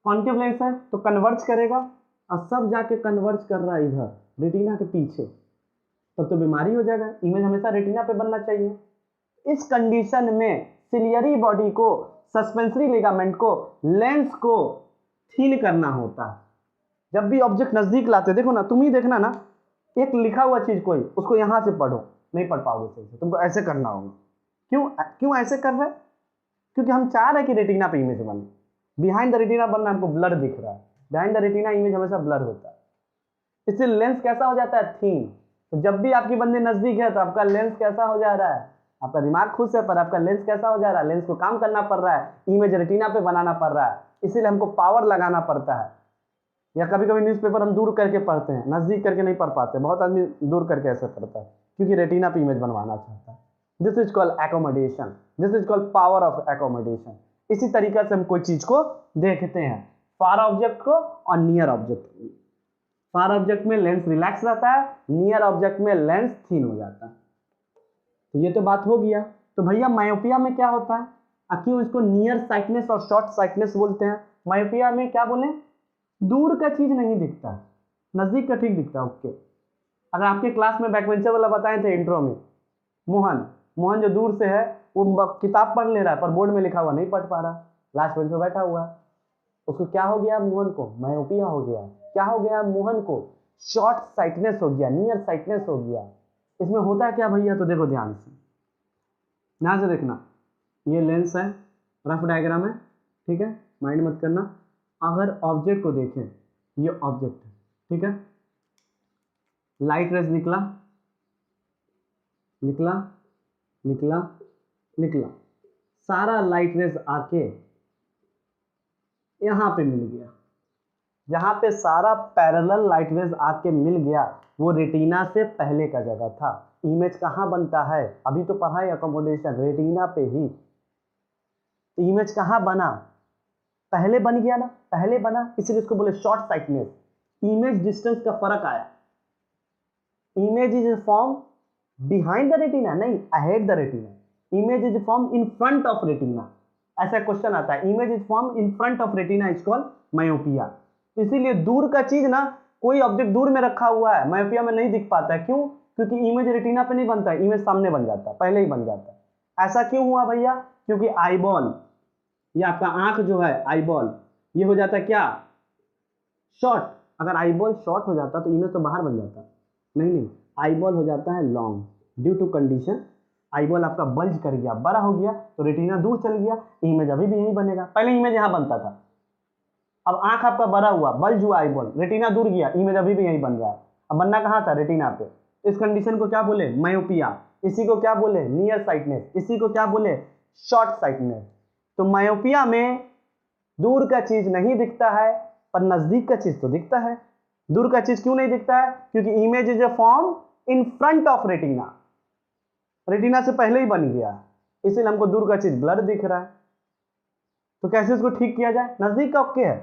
कॉन्केव लेंस है तो कन्वर्ज करेगा, और सब जाके कन्वर्ज कर रहा है इधर रेटिना के पीछे, तब तो बीमारी हो जाएगा। इमेज हमेशा रेटिना पे बनना चाहिए। इस कंडीशन में सिलियरी बॉडी को, सस्पेंसरी लिगामेंट को, लेंस को थीन करना होता है। जब भी ऑब्जेक्ट नजदीक लाते हो, देखो ना, तुम ही देखना ना, एक लिखा हुआ चीज कोई, उसको यहां से पढ़ो, नहीं पढ़ पाओगे सही से, तुमको ऐसे करना होगा। क्यों ऐसे कर रहे हैं? क्योंकि हम चाह रहे हैं कि रेटिना पे इमेज बने। बिहाइंड द रेटिना बनना हमको ब्लर दिख रहा है, बिहाइंड द रेटिना इमेज हमेशा ब्लर होता है। इससे लेंस कैसा हो जाता है, थीन। तो जब भी आपकी बंदे नजदीक है तो आपका लेंस कैसा हो जा रहा है, आपका दिमाग खुश है पर आपका लेंस कैसा हो जा रहा है, लेंस को काम करना पड़ रहा है, इमेज रेटिना पे बनाना पड़ रहा है, इसीलिए हमको पावर लगाना पड़ता है। या कभी कभी न्यूज़पेपर हम दूर करके पढ़ते हैं, नजदीक करके नहीं पढ़ पाते, बहुत आदमी दूर करके ऐसे पढ़ता है क्योंकि रेटिना पे इमेज बनवाना चाहता है। This is called accommodation, this is called power of accommodation. इसी तरीके से हम कोई चीज को देखते हैं, फार ऑब्जेक्ट को और नियर ऑब्जेक्ट को। फार ऑब्जेक्ट में लेंस रिलैक्स रहता है, नियर ऑब्जेक्ट में लेंस थीन हो जाता है। तो ये तो बात हो गया। तो भैया मायोपिया में क्या होता है, क्यों इसको नियर साइटनेस और शॉर्ट साइटनेस बोलते हैं? मायोपिया में क्या बोले, दूर का चीज नहीं दिखता, नजदीक का ठीक दिखता है। ओके, अगर आपके क्लास में बैकवेंचर वाला बताए थे इंट्रो में, मोहन जो दूर से है वो किताब पढ़ ले रहा है पर बोर्ड में लिखा हुआ नहीं पढ़ पा रहा, लास्ट बेंच पे बैठा हुआ, उसको क्या हो गया, मोहन को मायोपिया हो गया। क्या हो गया मोहन को, शॉर्ट साइटनेस हो गया, नियर साइटनेस हो गया। इसमें होता है क्या भैया, तो देखो ध्यान से देखना, ये लेंस है, रफ डायग्राम है, ठीक है, माइंड मत करना। अगर ऑब्जेक्ट को देखें, ये ऑब्जेक्ट है, ठीक है, लाइट रेज निकला, सारा लाइट रेज आके यहां पे मिल गया। जहां पे सारा पैरेलल लाइट रेज आके मिल गया वो रेटिना से पहले का जगह था। इमेज कहां बनता है, अभी तो पढ़ा है अकोमोडेशन, रेटिना पे ही। तो इमेज कहां बना, पहले बन गया ना, पहले बना, इसलिए इसको बोले शॉर्ट साइटनेस। इमेज डिस्टेंस का फर्क आया, image is form behind the retina, नहीं ahead the retina. Image is form in front of retina, ऐसा क्वेश्चन आता है, image is form in front of retina is called myopia. इसीलिए दूर का चीज ना, कोई ऑब्जेक्ट दूर में रखा हुआ है, मायोपिया में नहीं दिख पाता है। क्यों? क्योंकि इमेज रेटिना पे नहीं बनता है, इमेज सामने बन जाता है, पहले ही बन जाता है। ऐसा क्यों हुआ भैया? क्योंकि आईबॉल, ये आपका आंख जो है आईबॉल, ये हो जाता है क्या, शॉर्ट। अगर आईबॉल शॉर्ट हो जाता तो इमेज तो बाहर बन जाता, नहीं, आईबॉल हो जाता है long due to condition. Eyeball आपका बल्ज कर गया, बड़ा हो गया तो रेटिना दूर चल गया, इमेज अभी भी यहीं बनेगा। पहले इमेज यहां बनता था, अब आंख आपका बड़ा हुआ, बल्ज हुआ आईबॉल, रेटिना दूर गया, इमेज अभी भी यहीं बन रहा है। अब बनना कहां था, रेटिना पे। इस कंडीशन को क्या बोले, मायोपिया। इसी को क्या बोले, नियर साइटनेस। इसी को क्या बोले, शॉर्ट साइटनेस। तो मायोपिया में दूर का चीज नहीं दिखता है पर नजदीक का चीज तो दिखता है। दूर का चीज क्यों नहीं दिखता है? क्योंकि image is a form in front of retina, retina से पहले ही बन गया, इसलिए हमको दूर का चीज ब्लर दिख रहा है। तो कैसे इसको ठीक किया जाए? नजदीक का ओके है,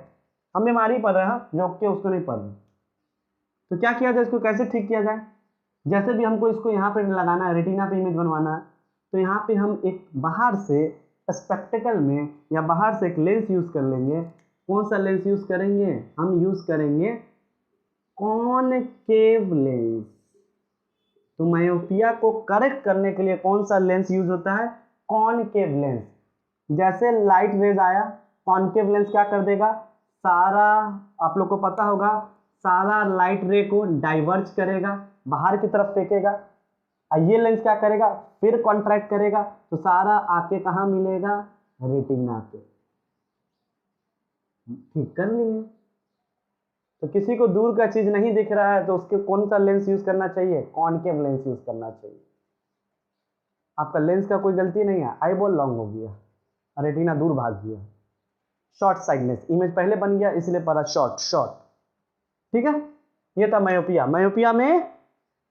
हम बीमारी पढ़ रहे हैं, जो ओके उसको नहीं पढ़ रहे। तो क्या किया जाए, इसको कैसे ठीक किया जाए? जैसे भी हमको इसको यहाँ पे लगाना है, रेटिना पे इमेज बनवाना है, तो यहाँ पे हम एक बाहर से स्पेक्टिकल में या बाहर से एक लेंस यूज कर लेंगे। कौन सा लेंस यूज करेंगे? हम यूज करेंगे कॉनकेव लेंस। तो मायोपिया को करेक्ट करने के लिए कौन सा लेंस यूज होता है? Concave lens. जैसे लाइट रेज आया, कॉनकेव लेंस क्या कर देगा, सारा, आप लोग को पता होगा, सारा लाइट रे को डाइवर्ज करेगा, बाहर की तरफ फेंकेगा। और ये लेंस क्या करेगा, फिर कॉन्ट्रैक्ट करेगा, तो सारा आके कहाँ मिलेगा, रेटिना पे। ठीक कर लिए। तो किसी को दूर का चीज नहीं दिख रहा है तो उसके कौन सा लेंस यूज करना चाहिए? कॉनकेव लेंस यूज करना चाहिए। आपका लेंस का कोई गलती नहीं है, आईबॉल लॉन्ग हो गया, रेटिना दूर भाग गया, शॉर्ट साइडनेस, इमेज पहले बन गया इसलिए पड़ा शॉर्ट। ठीक है, ये था मायोपिया। मायोपिया में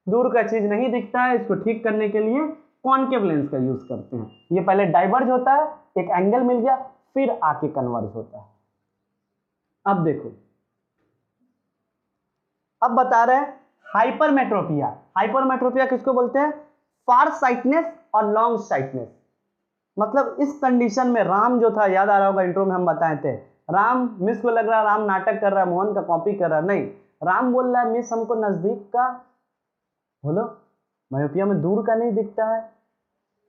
दूर का चीज नहीं दिखता है, इसको ठीक करने के लिए कॉनकेव लेंस का यूज करते हैं। ये पहले डाइवर्ज होता है, एक एंगल मिल गया, फिर आके कन्वर्ज होता है। अब देखो, अब बता रहे हैं हाइपरमेट्रोपिया। हाइपरमेट्रोपिया किसको बोलते हैं? फार साइटनेस और लॉन्ग साइटनेस। मतलब इस कंडीशन में राम जो था, याद आ रहा होगा इंट्रो में हम बताए थे, राम मिस को लग रहा है राम नाटक कर रहा है, मोहन का कॉपी कर रहा है, नहीं, राम बोल रहा है मिस हमको नजदीक का, बोलो, मायोपिया में दूर का नहीं दिखता है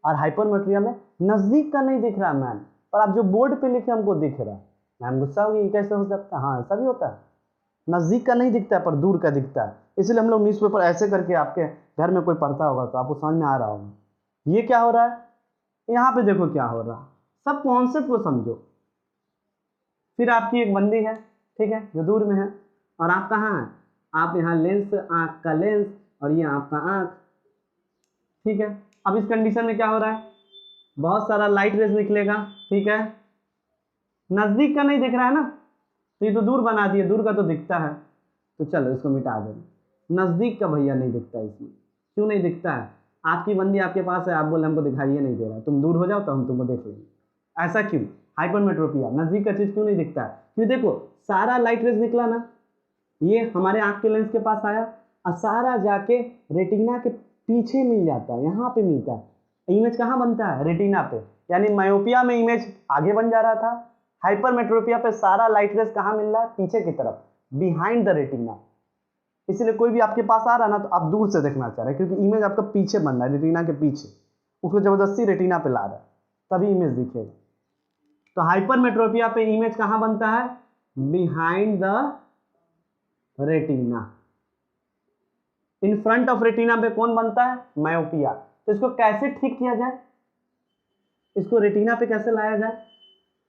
और हाइपरमेट्रिया में नजदीक का नहीं दिख रहा मैम, पर आप जो बोर्ड पे लिखे हमको दिख रहा है। मैम गुस्सा होगी, कैसे हो सकता है? हाँ ऐसा भी होता है, नजदीक का नहीं दिखता है पर दूर का दिखता है। इसलिए हम लोग न्यूज़पेपर ऐसे करके, आपके घर में कोई पढ़ता होगा तो आपको समझ में आ रहा होगा ये क्या हो रहा है। यहाँ पे देखो क्या हो रहा है, सब कॉन्सेप्ट को समझो। फिर आपकी एक बंदी है, ठीक है, जो दूर में है, और आप कहाँ हैं, आप यहाँ लेंस, आँख का लेंस, और ये आपका आँख, ठीक है। अब इस कंडीशन में क्या हो रहा है, बहुत सारा लाइट रेज निकलेगा, ठीक है, नजदीक का नहीं दिख रहा है ना, तो ये तो दूर बना दिए, दूर का तो दिखता है, तो चलो इसको मिटा दें। नजदीक का भैया नहीं दिखता इसमें, क्यों नहीं दिखता है? आपकी बंदी आपके पास है, आप बोले हमको दिखाइए नहीं दे रहा, तुम दूर हो जाओ तो हम तुमको देख लेंगे, ऐसा क्यों? हाइपरमेट्रोपिया, नजदीक का चीज क्यों नहीं दिखता है? क्यों? देखो सारा लाइट रेज निकला ना, ये हमारे आँख के लेंस के पास आया और सारा जाके रेटिना के पीछे मिल जाता है, यहाँ पे मिलता है। इमेज कहाँ बनता है? रेटिना पे। यानी मायोपिया में इमेज आगे बन जा रहा था, हाइपरमेट्रोपिया पे सारा लाइट रेज कहाँ मिल रहा है? पीछे की तरफ, बिहाइंड द रेटिना। इसलिए कोई भी आपके पास आ रहा है ना, तो आप दूर से देखना चाह रहे हैं, क्योंकि इमेज आपका पीछे बन रहा है, रेटिना के पीछे, उसको जबरदस्ती रेटिना पे ला रहा है, तभी इमेज दिखेगा। तो हाइपरमेट्रोपिया पे इमेज कहाँ बनता है? Behind the retina. In front of retina पे कौन बनता है? मायोपिया। तो इसको कैसे ठीक किया जाए, इसको रेटिना पे कैसे लाया जाए?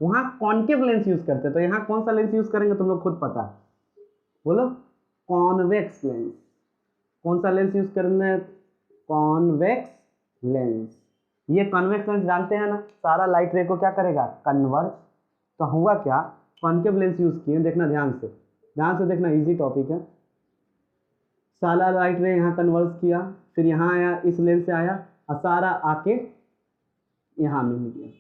वहां कॉन्केव लेंस यूज करते हैं, तो यहाँ कौन सा लेंस यूज करेंगे तुम लोग खुद पता है, बोलो, कॉन्वेक्स लेंस। कौन सा लेंस यूज करना है? Convex lens. ये कॉन्वेक्स लेंस जानते हैं ना, सारा लाइट रे को क्या करेगा? कन्वर्ज। तो हुआ क्या, कॉन्केव लेंस यूज किए, देखना ध्यान से देखना, इजी टॉपिक है। सारा लाइट रे यहाँ कन्वर्ज किया, फिर यहाँ आया, इस लेंस से आया और सारा आके यहाँ मिल गया।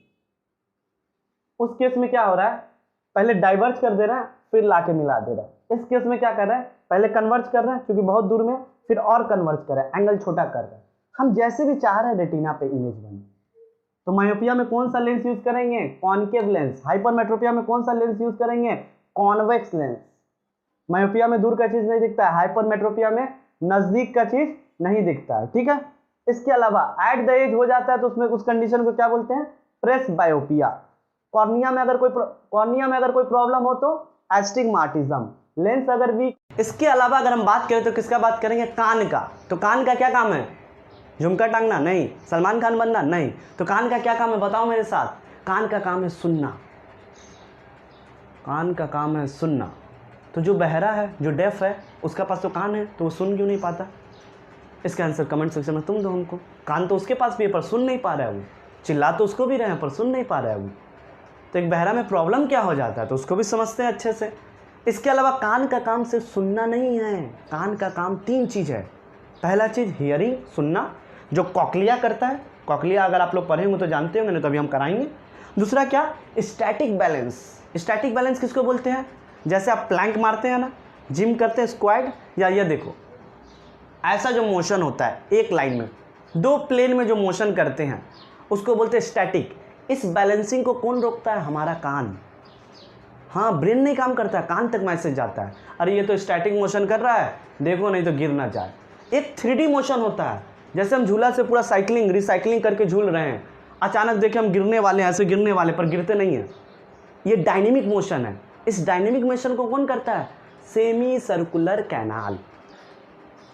उस केस में क्या हो रहा है, पहले डाइवर्ज कर दे रहा है, फिर लाके मिला दे रहा है। इस केस में क्या कर रहा है, पहले कन्वर्ज कर रहा है क्योंकि बहुत दूर में, फिर और कन्वर्ज कर रहा है, एंगल छोटा कर रहा है। हम जैसे भी चाह रहे हैं रेटिना पे इमेज बने। तो मायोपिया में कौन सा लेंस यूज करेंगे? Concave lens. हाइपरमेट्रोपिया में कौन सा लेंस यूज करेंगे? Convex lens. मायोपिया में दूर का चीज नहीं दिखता है, हाइपरमेट्रोपिया में नजदीक का चीज नहीं दिखता है, ठीक है। इसके अलावा एट द एज हो जाता है, तो उसमें उस कंडीशन को क्या बोलते हैं? प्रेसबायोपिया। कॉर्निया में अगर कोई प्रॉब्लम हो तो एस्टिग्माटिज्म, लेंस अगर वीक। इसके अलावा अगर हम बात करें तो किसका बात करेंगे? कान का। तो कान का क्या काम है? झुमका टांगना? नहीं। सलमान खान बनना? नहीं। तो कान का क्या काम है, बताओ मेरे साथ? कान का काम है सुनना। कान का काम है सुनना। तो जो बहरा है, जो डेफ है, उसका पास तो कान है, तो वो सुन क्यों नहीं पाता? इसका आंसर कमेंट सेक्शन में तुम दो हमको। कान तो उसके पास भी है पर सुन नहीं पा रहा है वो, चिल्ला तो उसको भी रहे हैं पर सुन नहीं पा रहा है वो। तो एक बहरा में प्रॉब्लम क्या हो जाता है, तो उसको भी समझते हैं अच्छे से। इसके अलावा कान का काम सिर्फ सुनना नहीं है, कान का काम 3 चीज़ है। पहला चीज़ हियरिंग, सुनना, जो कॉक्लिया करता है। कॉक्लिया अगर आप लोग पढ़े होंगे तो जानते होंगे, नहीं तो अभी हम कराएंगे। दूसरा क्या? Static balance. स्टैटिक बैलेंस किसको बोलते हैं? जैसे आप प्लैंक मारते हैं ना, जिम करते हैं, स्क्वाड, या ये देखो ऐसा जो मोशन होता है एक लाइन में, 2 प्लेन में जो मोशन करते हैं उसको बोलते हैं स्टैटिक। इस बैलेंसिंग को कौन रोकता है? हमारा कान। हाँ, ब्रेन नहीं काम करता है, कान तक मैसेज जाता है, अरे ये तो स्टैटिक मोशन कर रहा है, देखो नहीं तो गिर ना जाए। एक 3D मोशन होता है, जैसे हम झूला से पूरा साइकिलिंग रिसाइकलिंग करके झूल रहे हैं, अचानक देखे हम गिरने वाले हैं, ऐसे गिरने वाले पर गिरते नहीं हैं, ये डायनेमिक मोशन है। इस डायनेमिक मोशन को कौन करता है? Semi circular canal.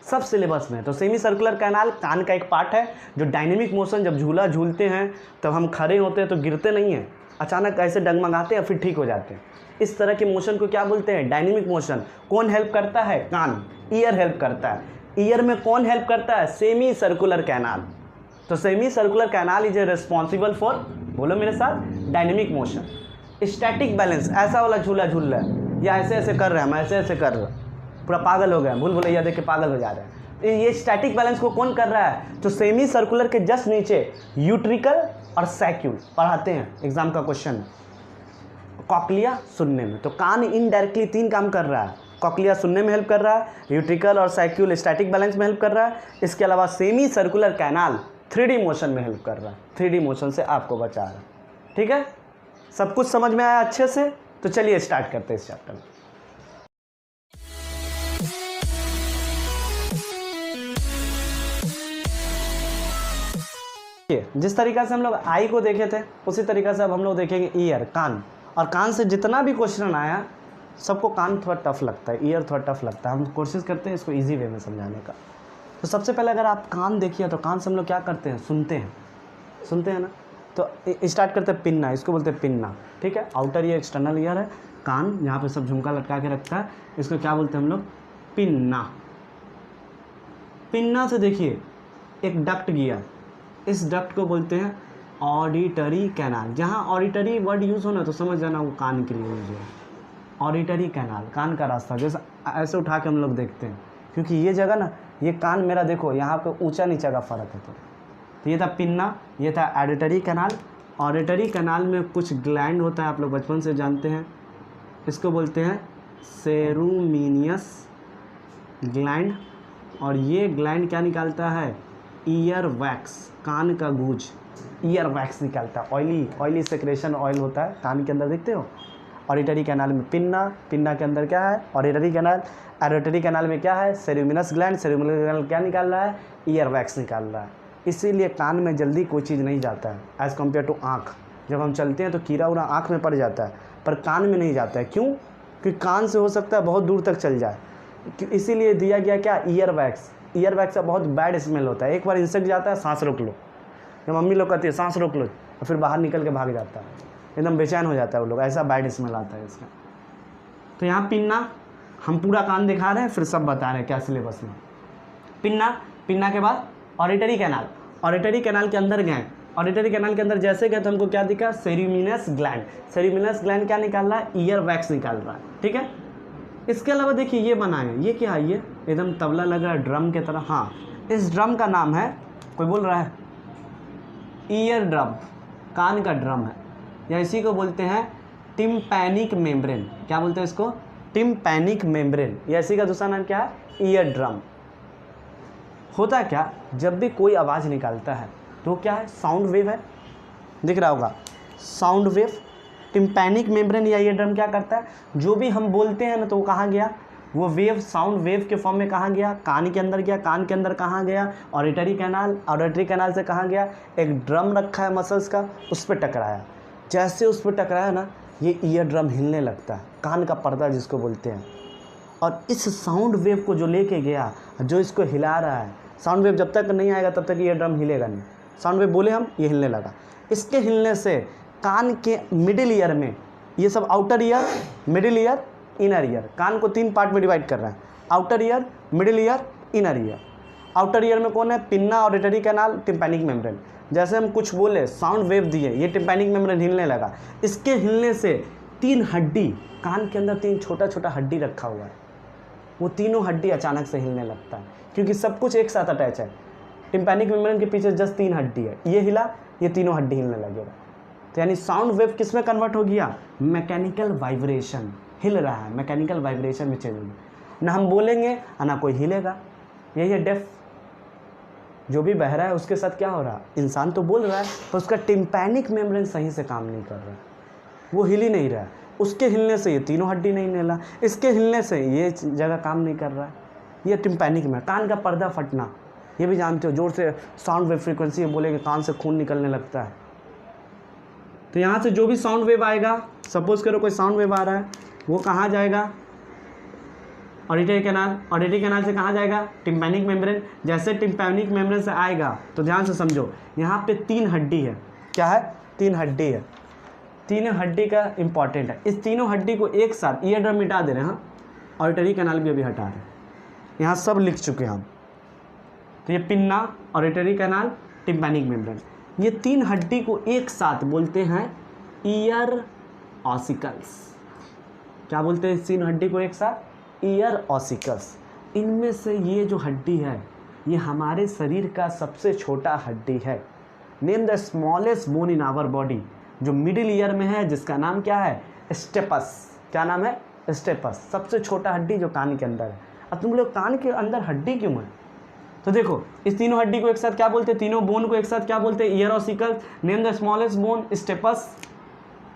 सब सिलेबस में। तो सेमी सर्कुलर कैनाल कान का एक पार्ट है, जो डायनेमिक मोशन, जब झूला झूलते हैं तब हम खड़े होते हैं तो गिरते नहीं हैं, अचानक ऐसे डगमगाते हैं फिर ठीक हो जाते हैं। इस तरह के मोशन को क्या बोलते हैं? Dynamic motion. कौन हेल्प करता है? कान। ईयर हेल्प करता है। ईयर में कौन हेल्प करता है? Semi circular canal. तो semi circular canal is responsible for, बोलो मेरे साथ, डायनेमिक मोशन। स्टैटिक बैलेंस, ऐसा वाला झूला झूल रहा है या ऐसे ऐसे कर रहे हैं, हम ऐसे ऐसे कर रहे हैं, पूरा पागल हो गया, भूल भुलैया देख के पागल हो जा रहे हैं। ये स्टैटिक बैलेंस को कौन कर रहा है? तो सेमी सर्कुलर के जस्ट नीचे यूट्रिकल और सैक्यूल पढ़ाते हैं, एग्जाम का क्वेश्चन। कॉक्लिया सुनने में, तो कान इनडायरेक्टली 3 काम कर रहा है। कॉक्लिया सुनने में हेल्प कर रहा है, यूट्रिकल और सैक्यूल स्टैटिक बैलेंस में हेल्प कर रहा है। इसके अलावा semi circular canal 3D motion में हेल्प कर रहा है, 3D मोशन से आपको बचा रहा है। ठीक है, सब कुछ समझ में आया अच्छे से? तो चलिए स्टार्ट करते हैं इस चैप्टर में। जिस तरीका से हम लोग आई को देखे थे उसी तरीका से अब हम लोग देखेंगे ईयर, कान। और कान से जितना भी क्वेश्चन आया सबको कान थोड़ा टफ लगता है, ईयर थोड़ा टफ लगता है। हम कोशिश करते हैं इसको इजी वे में समझाने का। तो सबसे पहले अगर आप कान देखिए तो कान से हम लोग क्या करते हैं, सुनते हैं ना। तो स्टार्ट करते हैं पिन्ना, इसको बोलते हैं पिन्ना। ठीक है, आउटर ईयर एक्सटर्नल ईयर है, कान यहाँ पे सब झुमका लटका के रखता है, इसको क्या बोलते हैं हम लोग, पिन्ना। पिन्ना से देखिए एक डक्ट गया, इस डक्ट को बोलते हैं ऑडिटरी कैनाल। जहाँ ऑडिटरी वर्ड यूज़ हो ना तो समझ जाना वो कान के लिए यूज है। ऑडिटरी कैनाल, कान का रास्ता। जैसे ऐसे उठा के हम लोग देखते हैं, क्योंकि ये जगह ना, ये कान मेरा देखो यहाँ पे ऊंचा नीचा का फ़र्क है। तो ये था पिन्ना, ये था ऑडिटरी कैनाल। ऑडिटरी कैनाल में कुछ ग्लैंड होता है, आप लोग बचपन से जानते हैं, इसको बोलते हैं सेरुमिनियस ग्लैंड। और ये ग्लैंड क्या निकालता है, ईयर वैक्स, कान का गूंज, ईयर वैक्स निकालता है। ऑयली सेक्रेशन ऑयल होता है कान के अंदर, देखते हो। ऑडिटरी कैनाल में पिन्ना के अंदर क्या है, ऑडिटरी कैनाल। ऑडिटरी कैनाल में क्या है, सेरुमिनस ग्लैंड। सेरुमिनस ग्लैंड क्या निकाल रहा है, ईयर वैक्स निकाल रहा है। इसीलिए कान में जल्दी कोई चीज़ नहीं जाता है एज़ कम्पेयर टू आँख। जब हम चलते हैं तो कीड़ा उड़ा आँख में पड़ जाता है, पर कान में नहीं जाता है। क्यों? क्योंकि कान से हो सकता है बहुत दूर तक चल जाए, इसीलिए दिया गया क्या, ईयर वैक्स। ईयर वैक्स का बहुत बैड स्मेल होता है, एक बार इंसेक्ट जाता है सांस रोक लो, जब मम्मी लोग कहती है सांस रोक लो, और फिर बाहर निकल के भाग जाता है, एकदम बेचैन हो जाता है वो लोग, ऐसा बैड स्मेल आता है इसका। तो यहाँ पिन्ना, हम पूरा कान दिखा रहे हैं फिर सब बता रहे हैं क्या सिलेबस में। पिन्ना के बाद ऑडिटरी कैनाल। ऑडिटरी कैनाल के अंदर गए, ऑडिटरी कैनाल के अंदर जैसे गए तो हमको क्या दिखा, सेरुमिनस ग्लैंड। सेरुमिनस ग्लैंड क्या निकाल रहा है, ईयर वैक्स निकाल रहा है। ठीक है, इसके अलावा देखिए ये बना है, ये क्या है, ये एकदम तबला लग रहा है ड्रम की तरह। हाँ, इस ड्रम का नाम है, कोई बोल रहा है, ईयर ड्रम, कान का ड्रम है, या इसी को बोलते हैं टिम्पैनिक मेम्ब्रेन। क्या बोलते हैं इसको, टिम्पैनिक मेम्ब्रेन। या इसी का दूसरा नाम क्या है, ईयर ड्रम। होता क्या, जब भी कोई आवाज़ निकालता है तो क्या है, साउंड वेव है, दिख रहा होगा, साउंड वेव। टिम्पैनिक मेम्ब्रेन या ईयर ड्रम क्या करता है, जो भी हम बोलते हैं ना तो वो कहाँ गया, वो वेव, साउंड वेव के फॉर्म में कहाँ गया, कान के अंदर गया। कान के अंदर कहाँ गया, ऑडिटरी कैनाल। ऑडिटरी कैनाल से कहाँ गया, एक ड्रम रखा है मसल्स का, उस पर टकराया। जैसे उस पर टकराया ना, ये ईयर ड्रम हिलने लगता है, कान का पर्दा जिसको बोलते हैं। और इस साउंड वेव को जो लेके गया, जो इसको हिला रहा है, साउंड वेव जब तक नहीं आएगा तब तक ईयर ड्रम हिलेगा नहीं। साउंड वेव बोले हम, ये हिलने लगा। इसके हिलने से कान के मिडिल ईयर में, ये सब outer ear, middle ear, inner ear, कान को 3 पार्ट में डिवाइड कर रहा है, outer ear, middle ear, inner ear. Outer ear में कौन है, pinna, auditory canal, tympanic membrane. जैसे हम कुछ बोले, साउंड वेव दिए, ये टिम्पैनिक मेम्ब्रेन हिलने लगा। इसके हिलने से 3 हड्डी, कान के अंदर 3 छोटा छोटा हड्डी रखा हुआ है, वो तीनों हड्डी अचानक से हिलने लगता है, क्योंकि सब कुछ एक साथ अटैच है। टिम्पैनिक मेम्ब्रेन के पीछे जस्ट 3 हड्डी है, ये हिला, ये तीनों हड्डी हिलने लगेगा। तो यानी साउंड वेव किस में कन्वर्ट हो गया, मैकेनिकल वाइब्रेशन, हिल रहा है, मैकेनिकल वाइब्रेशन में चेंज हो गया। ना हम बोलेंगे ना कोई हिलेगा। यही है डेफ, जो भी बह रहा है उसके साथ क्या हो रहा है, इंसान तो बोल रहा है पर उसका टिम्पैनिक मेम्ब्रेन सही से काम नहीं कर रहा है, वो हिल ही नहीं रहा है। उसके हिलने से ये तीनों हड्डी नहीं हिला, इसके हिलने से ये जगह काम नहीं कर रहा है। ये टिम्पैनिक में कान का पर्दा फटना, ये भी जानते हो, जोर से साउंड वेव फ्रीक्वेंसी बोलेंगे कान से खून निकलने लगता है। तो यहाँ से जो भी साउंड वेव आएगा, सपोज करो कोई साउंड वेव आ रहा है, वो कहाँ जाएगा, ऑडिटरी कैनाल। ऑडिटरी कैनाल से कहाँ जाएगा, टिम्पैनिक मेम्ब्रेन। जैसे टिम्पैनिक मेम्ब्रेन से आएगा तो ध्यान से समझो, यहाँ पे 3 हड्डी है। क्या है, 3 हड्डी है। तीनों हड्डी का इंपॉर्टेंट है, इस तीनों हड्डी को एक साथ, ईयर ड्रम मिटा दे रहे हैं, हाँ, ऑडिटरी कैनाल भी अभी हटा रहे हैं, यहाँ सब लिख चुके हैं हम। तो ये pinna, auditory canal, tympanic membrane, ये 3 हड्डी को एक साथ बोलते हैं ईयर ऑसिकल्स। क्या बोलते हैं इस 3 हड्डी को एक साथ, ईयर ऑसिकल्स। इनमें से ये जो हड्डी है, ये हमारे शरीर का सबसे छोटा हड्डी है। Name the smallest bone in our body, जो मिडिल ईयर में है, जिसका नाम क्या है, स्टेपस। क्या नाम है, स्टेपस। सबसे छोटा हड्डी जो कान के अंदर है। अब तुम लोग कान के अंदर हड्डी क्यों है, तो देखो इस तीनों हड्डी को एक साथ क्या बोलते हैं, तीनों बोन को एक साथ क्या बोलते हैं, ear ossicle. Name the smallest bone, stapes.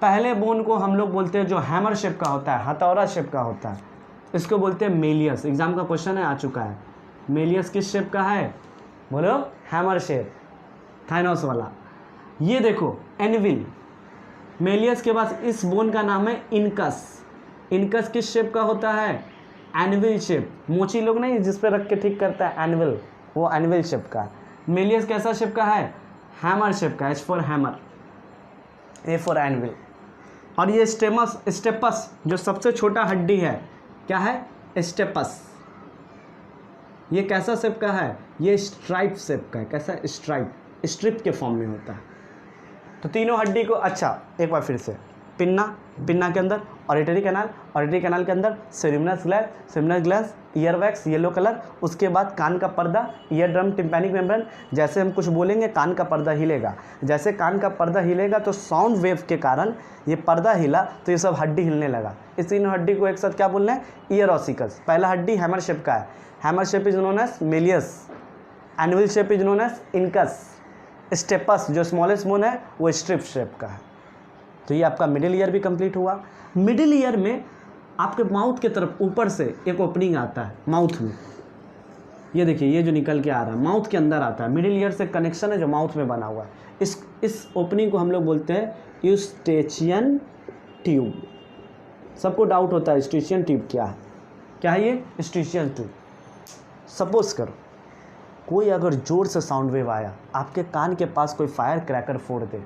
पहले बोन को हम लोग बोलते हैं जो हैमर शेप का होता है, हथौड़ा शेप का होता है, इसको बोलते हैं मेलियस। एग्जाम का क्वेश्चन है, आ चुका है। मेलियस किस शेप का है, बोलो हैमर शेप, थाइनोस वाला। ये देखो एनविल, मेलियस के पास इस बोन का नाम है इनकस। इनकस किस शेप का होता है, एनविल शेप। मोची लोग नहीं जिस पे रख के ठीक करता है एनविल, वो एनविल शेप का है। मेलियस कैसा शेप का है, हैमर शेप का, H for hammer, A for anvil. और ये स्टेपस जो सबसे छोटा हड्डी है, क्या है, स्टेपस। ये कैसा शेप का है, ये स्ट्राइप शेप का है। कैसा, स्ट्राइप, स्ट्रिप के फॉर्म में होता है। तो तीनों हड्डी को, अच्छा एक बार फिर से, पिन्ना, पिन्ना के अंदर ऑडिटरी कैनाल, ऑडिटरी कैनाल के अंदर ceruminous gland, ceruminous gland, ear wax yellow colour, उसके बाद कान का पर्दा, ईयर ड्रम, टिम्पैनिक मेम्ब्रेन। जैसे हम कुछ बोलेंगे कान का पर्दा हिलेगा, जैसे कान का पर्दा हिलेगा तो साउंड वेव के कारण ये पर्दा हिला तो ये सब हड्डी हिलने लगा। इस तीनों हड्डी को एक साथ क्या बोल रहे हैं, ईयर ऑसिकल्स। पहला हड्डी हैमर शेप का है, hammer shape is known as malleus, anvil shape is known as incus, stapes जो स्मॉलेस्ट बोन है वो स्ट्रिप शेप का है। तो ये आपका मिडिल ईयर भी कंप्लीट हुआ। मिडिल ईयर में आपके माउथ के तरफ ऊपर से एक ओपनिंग आता है माउथ में, ये देखिए ये जो निकल के आ रहा है माउथ के अंदर आता है, मिडिल ईयर से कनेक्शन है जो माउथ में बना हुआ है। इस ओपनिंग को हम लोग बोलते हैं यूस्टेचियन ट्यूब। सबको डाउट होता है यूस्टेचियन ट्यूब क्या है, क्या है ये यूस्टेचियन ट्यूब। सपोज करो कोई अगर जोर से साउंड वेव आया, आपके कान के पास कोई फायर क्रैकर फोड़ दे,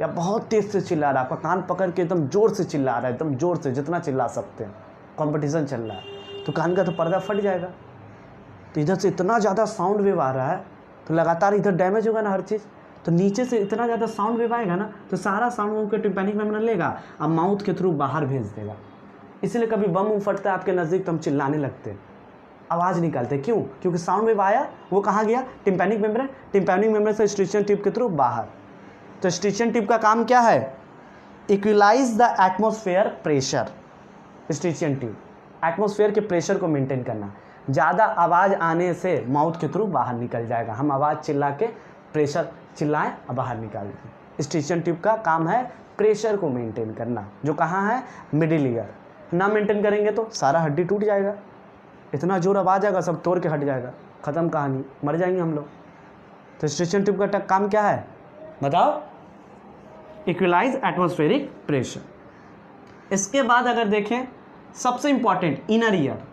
या बहुत तेज से चिल्ला रहा है, आपका कान पकड़ के एकदम जोर से चिल्ला रहा है, एकदम जोर से जितना चिल्ला सकते हैं, कंपटीशन चल रहा है, तो कान का तो पर्दा फट जाएगा। तो इधर से इतना ज़्यादा साउंड वेव आ रहा है तो लगातार इधर डैमेज होगा ना हर चीज़। तो नीचे से इतना ज़्यादा साउंड वेव आएगा ना तो सारा साउंड वेव के टिम्पैनिक मेम्ब्रेन लेगा और माउथ के थ्रू बाहर भेज देगा। इसलिए कभी बम फटता है आपके नज़दीक तो हम चिल्लाने लगते हैं, आवाज़ निकालते हैं। क्यों, क्योंकि साउंड वेव आया, वो कहाँ गया, टिम्पैनिक मेम्ब्रेन, टिम्पैनिक मेम्ब्रेन से यूस्टेचियन ट्यूब के थ्रू बाहर। तो यूस्टेचियन ट्यूब का काम क्या है, equalize the atmosphere pressure. Eustachian tube atmosphere के प्रेशर को मेंटेन करना, ज़्यादा आवाज़ आने से माउथ के थ्रू बाहर निकल जाएगा। हम आवाज़ चिल्ला के प्रेशर चिल्लाएं और बाहर निकाल दें। यूस्टेचियन ट्यूब का काम है प्रेशर को मेंटेन करना, जो कहाँ है, मिडिल ईयर। ना मेंटेन करेंगे तो सारा हड्डी टूट जाएगा, इतना जोर आवाज़ आएगा सब तोड़ के हट जाएगा, ख़त्म कहानी, मर जाएंगे हम लोग। तो यूस्टेचियन ट्यूब का काम क्या है बताओ, इक्विलाइज एटमॉस्फेरिक प्रेशर। इसके बाद अगर देखें सबसे important inner ear.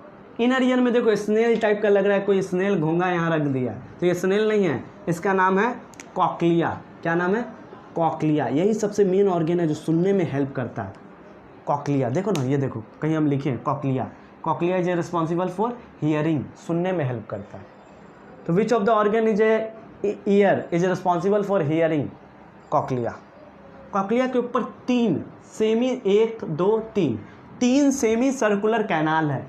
Inner year में देखो स्नेल टाइप का लग रहा है, कोई स्नेल घोंगा यहाँ रख दिया, तो ये स्नेल नहीं है, इसका नाम है कॉक्लिया। क्या नाम है, कॉक्लिया। यही सबसे मेन ऑर्गन है जो सुनने में हेल्प करता है, कॉक्लिया। देखो ना, ये देखो कहीं हम लिखे cochlea, cochlea is responsible for hearing, सुनने में हेल्प करता है। तो which of the organ is a year is responsible for hearing, cochlea. Cochlea के ऊपर तीन सेमी सर्कुलर कैनाल है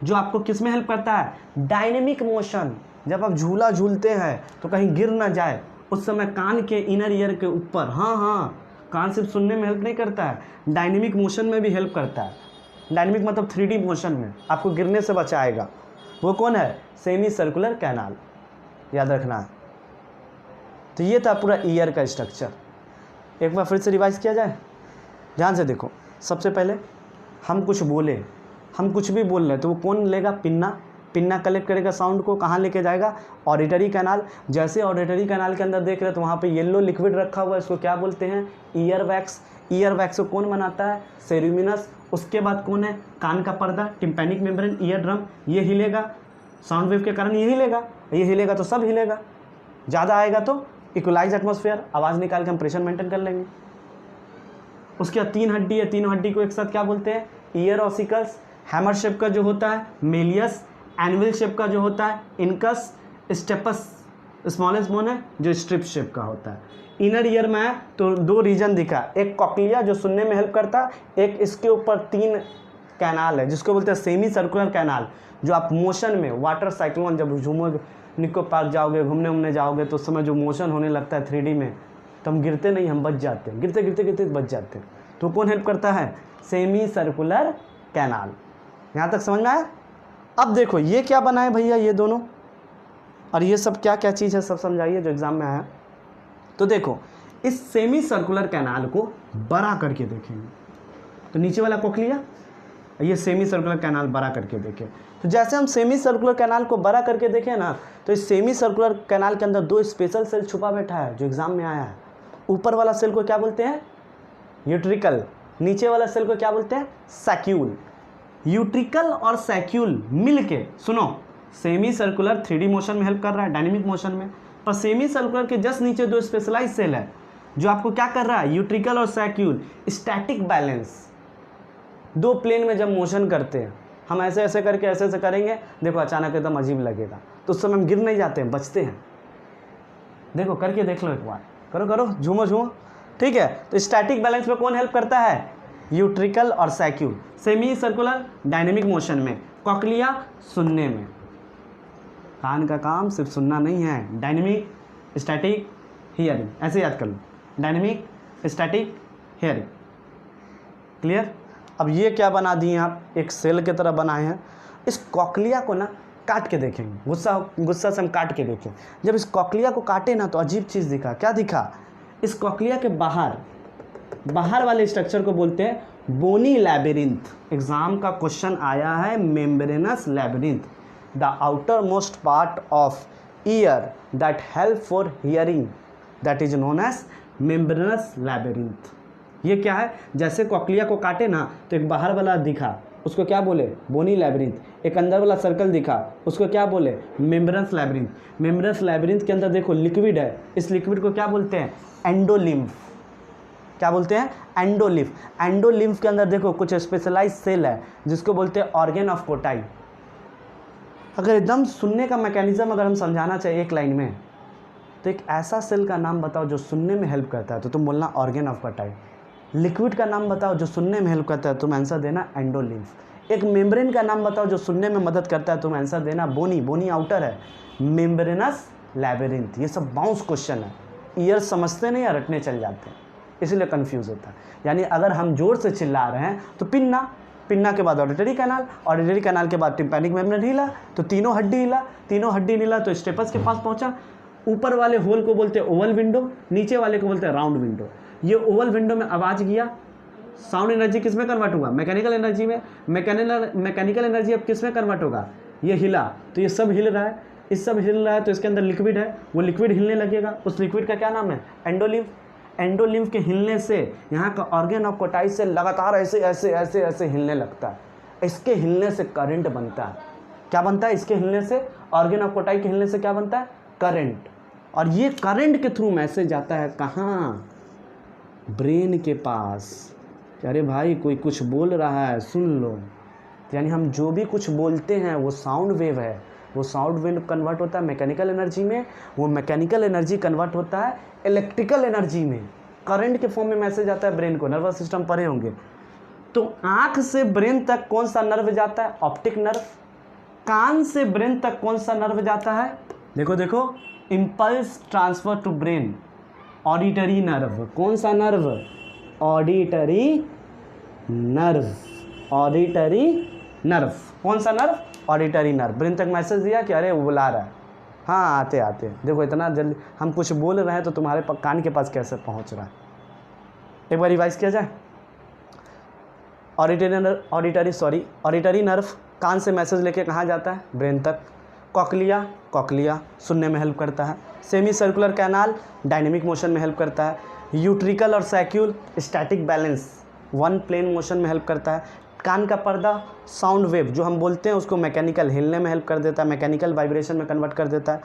जो आपको किस में हेल्प करता है, डायनेमिक मोशन। जब आप झूला झूलते हैं तो कहीं गिर ना जाए, उस समय कान के इनर ईयर के ऊपर, हाँ कान सिर्फ सुनने में हेल्प नहीं करता है, डायनेमिक मोशन में भी हेल्प करता है। डायनेमिक मतलब 3D मोशन में आपको गिरने से बचाएगा। वो कौन है, सेमी सर्कुलर कैनाल, याद रखना है। तो ये था पूरा ईयर का स्ट्रक्चर। एक बार फिर से रिवाइज किया जाए, ध्यान से देखो। सबसे पहले हम कुछ बोले, हम कुछ भी बोल रहे हैं तो वो कौन लेगा, पिन्ना। पिन्ना कलेक्ट करेगा साउंड को, कहाँ लेके जाएगा, ऑडिटरी कैनाल। जैसे ऑडिटरी कैनाल के अंदर देख रहे हैं तो वहाँ पे येलो लिक्विड रखा हुआ है, इसको क्या बोलते हैं, ईयर वैक्स। ईयर वैक्स को कौन बनाता है, सेरिमिनस। उसके बाद कौन है, कान का पर्दा, टिम्पैनिक मेम्ब्रेन, ईयर ड्रम। ये हिलेगा साउंड वेव के कारण, ये हिलेगा तो सब हिलेगा। ज़्यादा आएगा तो इक्वलाइज एटमॉस्फेयर, आवाज़ निकाल के हम प्रेशर मेंटेन कर लेंगे। उसके बाद तीन हड्डी है, तीनों हड्डी को एक साथ क्या बोलते हैं, ईयर ऑसिकल्स। हैमर शेप का जो होता है मेलियस, एनविल शेप का जो होता है इनकस, स्टेपस स्मॉलेस्ट बोन है जो स्ट्रिप शेप का होता है। इनर ईयर में है तो दो रीजन दिखा, एक कॉक्लिया जो सुनने में हेल्प करता है, एक इसके ऊपर तीन कैनाल है जिसको बोलते हैं सेमी सर्कुलर कैनाल, जो आप मोशन में वाटर साइक्लोन, जब घूमोगे निको पार्क जाओगे, घूमने जाओगे तो उस समय जो मोशन होने लगता है 3D में, तो हम गिरते नहीं, हम बच जाते हैं, गिरते बच जाते हैं। तो कौन हेल्प करता है, सेमी सर्कुलर कैनाल। यहाँ तक समझ में आया। अब देखो ये क्या बनाए भैया, ये दोनों और ये सब क्या क्या चीज़ है सब समझाइए जो एग्ज़ाम में आया। तो देखो इस सेमी सर्कुलर कैनाल को बड़ा करके देखेंगे, तो नीचे वाला कोक्लिया, ये सेमी सर्कुलर कैनाल बड़ा करके देखें। तो जैसे हम सेमी सर्कुलर कैनाल को बड़ा करके देखें ना, तो इस सेमी सर्कुलर कैनाल के अंदर दो स्पेशल सेल छुपा बैठा है जो एग्जाम में आया है। ऊपर वाला सेल को क्या बोलते हैं? यूट्रिकल। नीचे वाला सेल को क्या बोलते हैं? सैक्यूल। यूट्रिकल और सैक्यूल मिलके, सुनो, सेमी सर्कुलर 3D मोशन में हेल्प कर रहा है, डायनेमिक मोशन में, पर सेमी सर्कुलर के जस्ट नीचे दो स्पेशलाइज सेल है जो आपको क्या कर रहा है? यूट्रिकल और सैक्यूल स्टैटिक बैलेंस। दो प्लेन में जब मोशन करते हैं, हम ऐसे ऐसे करके ऐसे ऐसे करेंगे, देखो अचानक एकदम अजीब लगेगा, तो उस समय हम गिर नहीं जाते हैं, बचते हैं। देखो करके देख लो एक बार, करो करो, झूमो झूमो, ठीक है। तो स्टैटिक बैलेंस में कौन हेल्प करता है? यूट्रिकल और सैक्यूल। सेमी सर्कुलर डायनेमिक मोशन में, कॉक्लिया सुनने में। कान का काम सिर्फ सुनना नहीं है, डायनेमिक, स्टैटिक, हियरिंग, ऐसे याद कर लो, डायनेमिक, स्टैटिक, हियरिंग। क्लियर? अब ये क्या बना दिए आप? एक सेल की तरह बनाए हैं। इस कॉक्लिया को ना काट के देखेंगे, गुस्सा से हम काट के देखें। जब इस कॉक्लिया को काटे ना तो अजीब चीज़ दिखा। क्या दिखा? इस कॉक्लिया के बाहर वाले स्ट्रक्चर को बोलते हैं बोनी लैबिरिंथ। एग्जाम का क्वेश्चन आया है membranous labyrinth, the outer most part of ear that help for hearing, that is known as membranous labyrinth. ये क्या है? जैसे कॉक्लिया को काटे ना तो एक बाहर वाला दिखा, उसको क्या बोले? बोनी लैबिरिंथ। एक अंदर वाला सर्कल दिखा, उसको क्या बोले? Membranes labyrinth. मेम्ब्रेनस लैबिरिंथ के अंदर देखो लिक्विड है, इस लिक्विड को क्या बोलते हैं? एंडोलिम्फ। क्या बोलते हैं? एंडोलिम्फ। एंडोलिम्फ के अंदर देखो कुछ स्पेशलाइज सेल है जिसको बोलते हैं ऑर्गन ऑफ कोटाई। अगर एकदम सुनने का मैकेनिज्म अगर हम समझाना चाहिए एक लाइन में, तो एक ऐसा सेल का नाम बताओ जो सुनने में हेल्प करता है, तो तुम बोलना ऑर्गन ऑफ कोटाई। लिक्विड का नाम बताओ जो सुनने में हेल्प करता है, तुम आंसर देना एंडोलिम्फ। एक मेम्ब्रेन का नाम बताओ जो सुनने में मदद करता है, तुम आंसर देना बोनी। बोनी आउटर है, मेम्ब्रेनस लैबिरिंथ। ये सब बाउंस क्वेश्चन है, ईयर समझते नहीं या रटने चल जाते हैं, इसलिए कंफ्यूज होता है। यानी अगर हम जोर से चिल्ला रहे हैं तो पिन्ना के बाद ऑडिटरी कैनाल के बाद टिम्पैनिक मेम्ब्रेन हिला तो तीनों हड्डी हिला तो स्टेपस के पास पहुंचा। ऊपर वाले होल को बोलते हैं ओवल विंडो, नीचे वाले को बोलते हैं राउंड विंडो। ये ओवल विंडो में आवाज़ गया, साउंड एनर्जी किस में कन्वर्ट होगा? मैकेनिकल एनर्जी में। मैकेनिकल एनर्जी अब किस में कन्वर्ट होगा? ये हिला तो ये सब हिल रहा है, इस सब हिल रहा है तो इसके अंदर लिक्विड है, वो लिक्विड हिलने लगेगा। उस लिक्विड का क्या नाम है? एंडोलिम्फ। एंडोलिम्फ के हिलने से यहाँ का ऑर्गन ऑफ कोटाई से लगातार ऐसे ऐसे ऐसे ऐसे हिलने लगता है। इसके हिलने से करंट बनता है। क्या बनता है? इसके हिलने से, ऑर्गन ऑफ कोटाई के हिलने से क्या बनता है? करंट। और ये करंट के थ्रू मैसेज आता है कहाँ? ब्रेन के पास। अरे भाई कोई कुछ बोल रहा है, सुन लो। यानी हम जो भी कुछ बोलते हैं वो साउंड वेव है, वो साउंड वेव कन्वर्ट होता है मैकेनिकल एनर्जी में, वो मैकेनिकल एनर्जी कन्वर्ट होता है इलेक्ट्रिकल एनर्जी में, करंट के फॉर्म में मैसेज आता है ब्रेन को। नर्वस सिस्टम पढ़े होंगे। तो आँख से ब्रेन तक कौन सा नर्व जाता है? Optic nerve. कान से ब्रेन तक कौन सा नर्व जाता है? देखो देखो, impulse transfer to brain, auditory nerve. कौन सा nerve? Auditory nerve. Auditory nerve. कौन सा नर्व? Auditory nerve. ब्रेन तक मैसेज दिया कि अरे वो बुला रहा है, हाँ आते आते। देखो इतना जल्दी हम कुछ बोल रहे हैं तो तुम्हारे कान के पास कैसे पहुंच रहा है। एक बार रिवाइज किया जाए। ऑडिटरी नर्व कान से मैसेज लेके कहाँ जाता है? ब्रेन तक। कॉक्लिया सुनने में हेल्प करता है। Semi circular canal dynamic motion में हेल्प करता है। यूट्रिकल और saccule static balance, one plane motion में हेल्प करता है। कान का पर्दा साउंड वेव जो हम बोलते हैं उसको मैकेनिकल हिलने में हेल्प कर देता है, मैकेनिकल वाइब्रेशन में कन्वर्ट कर देता है।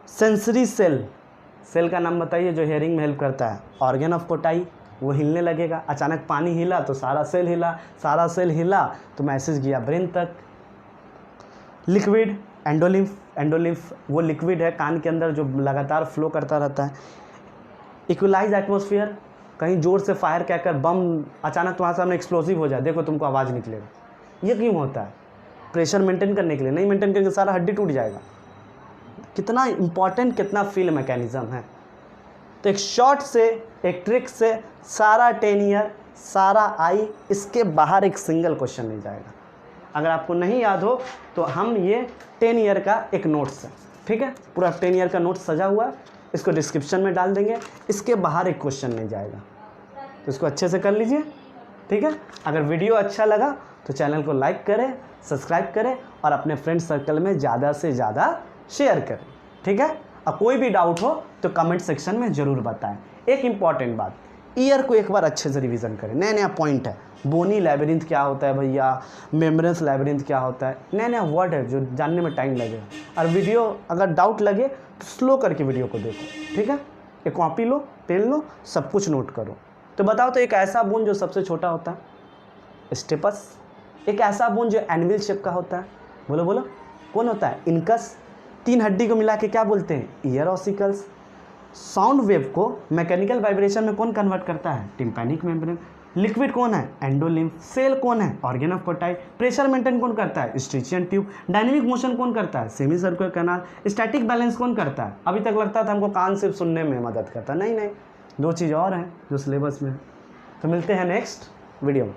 सेंसरी सेल का नाम बताइए जो हियरिंग में हेल्प करता है? ऑर्गन ऑफ कोटाई। वो हिलने लगेगा, अचानक पानी हिला तो सारा सेल हिला तो मैसेज गया ब्रेन तक। लिक्विड एंडोलिम्फ वो लिक्विड है कान के अंदर जो लगातार फ्लो करता रहता है। इक्वलाइज एटमॉस्फेयर, कहीं जोर से फायर कहकर बम अचानक तुम्हारे सामने एक्सप्लोसिव हो जाए, देखो तुमको आवाज़ निकलेगा। ये क्यों होता है? प्रेशर मेंटेन करने के लिए। नहीं मेंटेन करके सारा हड्डी टूट जाएगा। कितना इंपॉर्टेंट, कितना फील मैकेनिज्म है। तो एक शॉट से, एक ट्रिक से सारा 10 ईयर, सारा आई, इसके बाहर एक सिंगल क्वेश्चन नहीं जाएगा। अगर आपको नहीं याद हो तो हम ये 10 ईयर का एक नोट्स है, ठीक है, पूरा 10 ईयर का नोट सजा हुआ है, इसको डिस्क्रिप्शन में डाल देंगे। इसके बाहर एक क्वेश्चन नहीं जाएगा, तो इसको अच्छे से कर लीजिए, ठीक है। अगर वीडियो अच्छा लगा तो चैनल को लाइक करें, सब्सक्राइब करें और अपने फ्रेंड सर्कल में ज़्यादा से ज़्यादा शेयर करें, ठीक है। और कोई भी डाउट हो तो कमेंट सेक्शन में ज़रूर बताएं। एक इम्पॉर्टेंट बात, ईयर को एक बार अच्छे से रिवीजन करें, नया नया पॉइंट है। बोनी लैबिरिंथ क्या होता है भैया, मेम्ब्रेन्स लैबिरिंथ क्या होता है, नया नया वर्ड है जो जानने में टाइम लगेगा। और वीडियो अगर डाउट लगे तो स्लो करके वीडियो को देखो, ठीक है। एक कॉपी लो, पेन लो, सब कुछ नोट करो। तो बताओ तो एक ऐसा बोन जो सबसे छोटा होता है, स्टेपस। एक ऐसा बोन जो एनविल शेप का होता है, बोलो बोलो, कौन होता है, इनकस। 3 हड्डी को मिला के क्या बोलते हैं, ईयर ऑसिकल्स। साउंड वेव को मैकेनिकल वाइब्रेशन में कौन कन्वर्ट करता है, टिम्पैनिक मेम्ब्रेन। लिक्विड कौन है, एंडोलिम्फ। सेल कौन है, organ of Kotai. Pressure maintain कौन करता है, स्ट्रिचियन ट्यूब। डायनेमिक मोशन कौन करता है, semi circular canal. Static balance कौन करता है, अभी तक लगता था हमको कान सिर्फ सुनने में मदद करता, नहीं नहीं, 2 चीज़ और हैं जो सिलेबस में है। तो मिलते हैं नेक्स्ट वीडियो में।